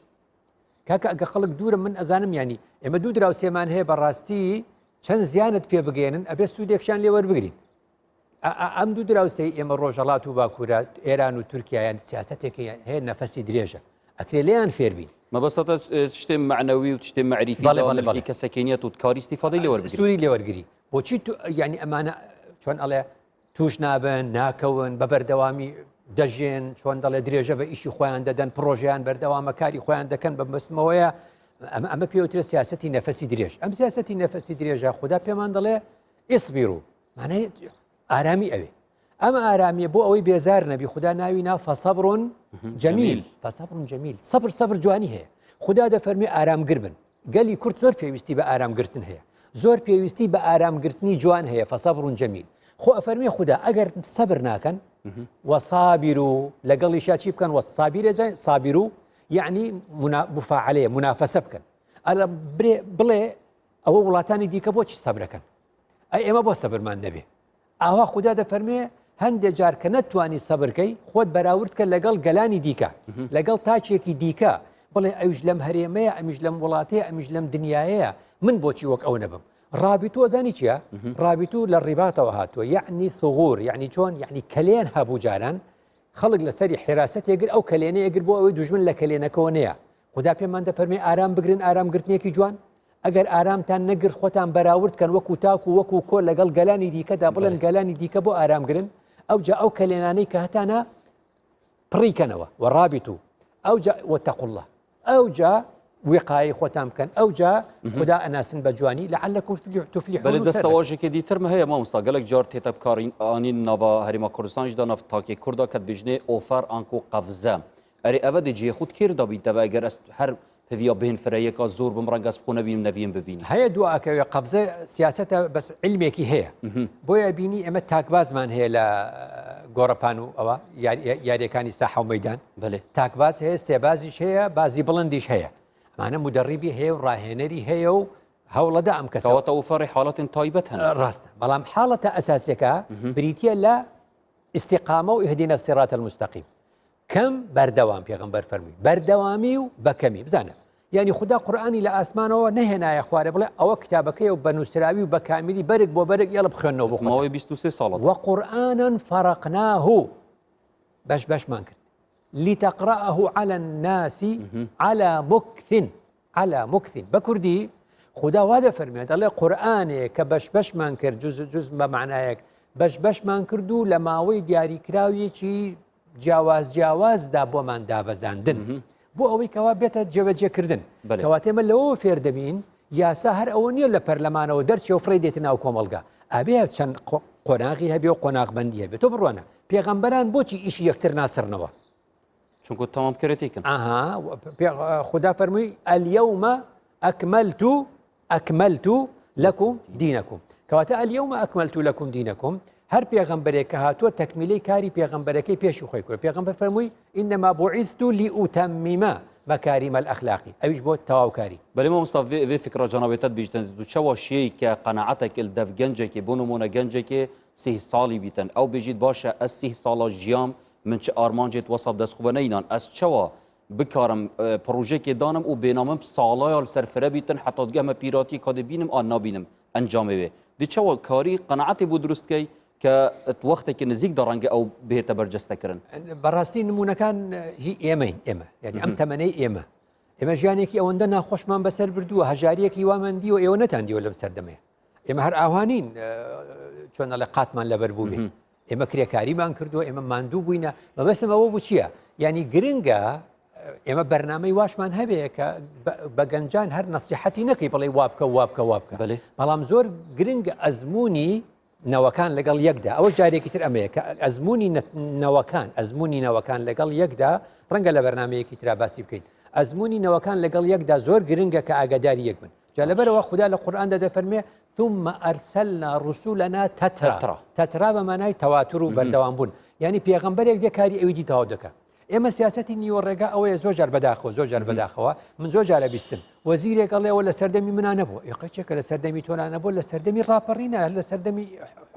كاكا ئەگە خەڵک دوورم من ئەزانم ینی ئێمە دوو دراوسێمان هەیە بەڕاستی چەند زیانت پێ بگەێنن ئەبێ سوودێکشان لێ وەربگرین ئەم دوو دراوسەی ئێمە ڕۆژەڵات و باکوورە ئێران و تورکیایان سیاستێکی هەیە نەفەسی درێژە ئەکرێ لێیان فێربین مەبەستە شتێ معنەوی و شتێ معریفی کەسەکەنیەت و کاری استیفادەی لێ وەربگرین سوودی لێ وەرگری بۆچی ینی ئەمانە چۆن ئەڵێ توش نابن ناکەون بە بەردەوامی دەژێن چۆن دەڵێ درێژە بە ئیشی خۆیان دەدەن پرۆژیان بەردەوامە کاری خۆیان دەکەن بە بەستمەوەیە ئەمە پێوترە سیاسەتی نەفەسی درێژ ئەم سیاسەتی نەفەسی درێژە خوددا پێمان دەڵێ ئیسبیرو مانای ئارامی ئەوێ ئەمە ئارامیە بۆ ئەوەی بێزار نەبی خوددا ناوی نا فەسەبڕ جەمیل فەسەبڕ جەمیل سەبر جوانی هەیە خوددا دەفەرمێ ئارامگر بن گەلی کورد زۆر پێویستی بە ئارامگرتن هەیە زۆر پێویستی بە ئارامگرتنی جوان هەیە فەسەبڕ جەمیل خۆ ئەفەرمێ خوددا ئەگەر سەبر ناکەن وصابر لەگەڵی شاچی بکەن صابر یعنی مفاعلەیە منافەسە بکەن ئەلە بڵێ ئەوە وڵاتانی دیکە بۆچی سەبرەکەن ئێمە بۆ سەبرمان نەبێ ئاوا خوددا دەفەرمێ هەندێک جار کە نەتوانی سەبرکەی خۆت بەراورد کە لەگەڵ گەلانی دیکە لەگەڵ تاچێکی دیکە بڵێ ئەوش لەم هەرێمەیە ئەمیش لەم وڵاتەیە ئەمیش لەم دنیاەیە من بۆچی وەک ئەو نەبم رابطو زانی چیە؟ رابطو لە ڕیباتەوە هاتووە یعنی ثغور یعنی چۆن یعنی کەلێن هەبوو جاران خەڵک لەسەری حێراست ێگر ئەو کەلێنەیەگر بۆ ئەوەی دوژمن لە کەلێنەکەەوە نییە خوددا پێمان دەفەرمێ ئارام بگرن ئارامگرتنێکی جوان ئەگەر ئارامتان نەگر خۆتان بەراورد کەن وەکو تاکو وەکو کۆ لەگەڵ گەلانی دیکەدا بڵێن گەلانی دیکە بۆ ئارامگرن ئەو جا ئەو کەلێنانەی کە هەتانە پڕیکەنەوە وەڕابطو ئەو جا واتقوا الله ئەو جا وقایە خۆتان بکەن ئەو جا خوددا ئەناسن بە جوانی لعلكم تفلحون بەڵێ دەستەواژێکی دیترمە هەیە مامۆستا گەلێک جار تێتە بکارانی ناوا هەرێما کوردستانیشدا ناف تاکێ کووردا کە بژنێ ئۆفەر ئانکۆ قەفزە ئەرێ ئەوە دەجێ خود کردا بیتەوە ئەگەر هەر پێویا بهێن فرەیەکە زۆر بم ڕەنگەس بخۆ نەبیم نەڤیم ببینی هەیە دوعاکەوێ قەفزە سیاسەتە بەس علمێکی هەیە بۆیە بینی ئێمە تاکبازمان هەیە لە گۆڕەپان و ئەوە یاریەکانی ساحە و مەیدان بەڵێ تاکباز هەیە سێبازیش هەیە بازی بڵندیش هەیە ئەمانە مدەڕیبی هەیە و ڕاهێنەری هەیە و هەوڵەدا ئەم کەسەوەتە ئۆفەڕی حاڵەتن تایبەت هەن ڕاستە بەڵام حاڵەتە ئەساسیەکە بریتە لە ئیستیقامە و ئیهدینە الصراط المستقیم کەم بەردەوام پێغەمبەر فەرمووی بەردەوامی و بەکەمی بزانە یعنی خوددا قورئانی لە ئاسمانەوە نەهێنایە خوارێ بڵێ ئەوە کتابەکەی و بەنووسراوی و بەکاملی بەرگ بۆ بەرگ یاڵە بخوێنەوە بۆ ماوەی 23 ساڵە وقورئانا فرقناه بەشمان کرد لتقرأه على الناس على مكث بكردي خدا وادا فرميت الله قرآنه كبش مان كرد جزء بمعنايك بش مان كردو لماوي دياري كراوي چي جواز دا بو من دا بزاندن بو اوي كوا بيتا جوجه كردن كواتي من لو فير دبين يا سهر اونيو لبرلمان او درچ او فريدتنا او كوملغا ابي چن قناغي هبي او قناغ بندي هبي تو بروانا پیغمبران بو چي ايش يكتر ناصرنوا چونکو تمام کرێتیکن خدا فەرمووی اليوم أكملت لكم دينكم کەواتە اليوم أكملت لكم دينكم هەر پێغەمبەرێک کە هاتووە تەکمیلەی کاری پێغەمبەرەکەی پێش و خۆی کرد پێغەمبەر فەرمووی إنما بعثت لأتمم مكارم الأخلاق ئەویش بۆ تەواوکاری. بەڵێ مامۆستا vê fikra canavêtet bîjtin tu çawa şiyê ke qenaetek il dev gencekê bû nimûne gencekê sih salî bîtin ew bêjît baş e ez sih sala jiyam min çi armancê wesab destxwe neynan ez çawa bikarim projekê danim û bênamim salaya li ser fire bîtin heta digeh me pîratî kadê bînim an nabînim encamê wê dî çawa karî qenaetê bû durustkey کە وەختێکی نزیک دەڕەنگە ئەو بێتە بەرجەستەکردن. بەڕاستی نمونونەکان هی ئێمەین ئێمە یعنی ئەم تەمەنەی ئێمە ژیانێکی ئەوەندە ناخۆشمان بەسەر بردووە هەژاریەکی وامەندی و ئێوە نەتاندیوە لەم سەردەمەیە ئێمە هەر ئاوانین چۆنە لە قاتمان لەبەر بوو بێ ئێمە کرێکاریمان کردووە ئێمە ماندوو بووینە مەبەستم ئەوە بوو چییە؟ ینی گرنگە ئێمە بەرنامەی واشمان هەبەیە کە بە گەنجان هەر نەسیحەتی نەکەی بڵێ وابکە بەڵام زۆر گرنگە ئەزمموی نەوەکان لەگەڵ یەکدا ئەوە جارێکی تر ئەمەیە کە ئەزمموی نەوەکان لەگەڵ یەکدا ڕەنگە لە بەرنمەیەکی ترا باسی بکەین ئەزمموی نەوەکان لەگەڵ یەکدا زۆر گرنگە کە ئاگاداری یەک بن جا لەبەرەوە خوددا لە قورئاندا دەفەرمێ ثم أرسلنا رسولنا تترا بەمانای تەواتر و بەردەوام بوون یعنی پێغەمبەرێک دێ کاری ئەوی دی تەواو دەکات ئێمە سیاسەتی نیوەڕێگا ئەوەیە زۆر جار بەداخەوە من زۆر جارە بیستن وەزیرێک ئەڵێەوە لە سەردەمی منان نەبوو یقەچێکە لە سەردەمی تۆلان نەبوو لە سەردەمی ڕاپەڕینە لە سەردەمی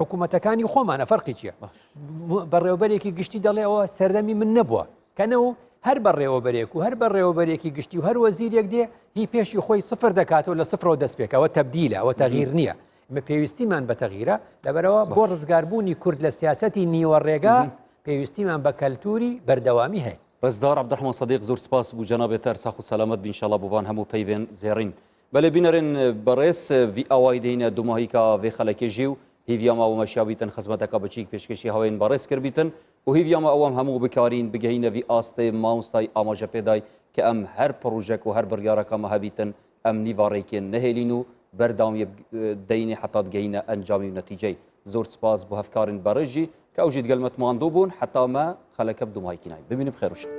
حکوومەتەکانی خۆمانە فەرقی چییە بەڕێوەبەرێکی گشتی دەڵێەوە سەردەمی من نەبووە کەنەوە هەر بەڕێوەبەرێک و هەر بەڕێوەبەرێکی گشتی و هەر وەزیرێک دێ هی پێشی خۆی سفر دەکاتەوە لە سفرەوە دەستپێکەوە تەبدیلە ئەوە تەغیر نییە ئمە پێویستیمان بە تەغیرە لەبەرەوە بۆ ڕزگاربوونی کورد لە سیاسەتی نیوەڕێگا پێویستیمان بە کەلتوری بەردەوامی هەیە. ڕێزدار عەبدوڕەحمان سەدیق زۆر سپاس بوو جەنابێت تەرساخ و سەلامەت بین ئینشاڵڵا بووان هەموو پەیوێن زێڕین بەلێ بینەرێن بەڕێز ڤی ئاوای دەینە دوماهیکا vê xelekê و هیڤیاما ئەومە شیابیتن خزمەتەکە بچیک پێشکەشی هەوێن بەڕێز کردبیتن و هیڤیاما ئەوەم هەموو بکارین بگەینە ڤی ئاستێ مامۆستای ئاماژە پێدای کە ئەم هەر پڕۆژێک و هەر بڕیارەکەمە هەبیتن ئەم نیڤارێکێن نەهێلین و بەرداوی دەینێ حتا دگەینە ئەنجامی و نەتیجەی زۆر سپاس بۆ هەفکارن بەڕێژی کە ئەوژی دگەلمەت ماندوو بوون حتامە خەلەکە دوماهیکی نای ببینیم خێرشە.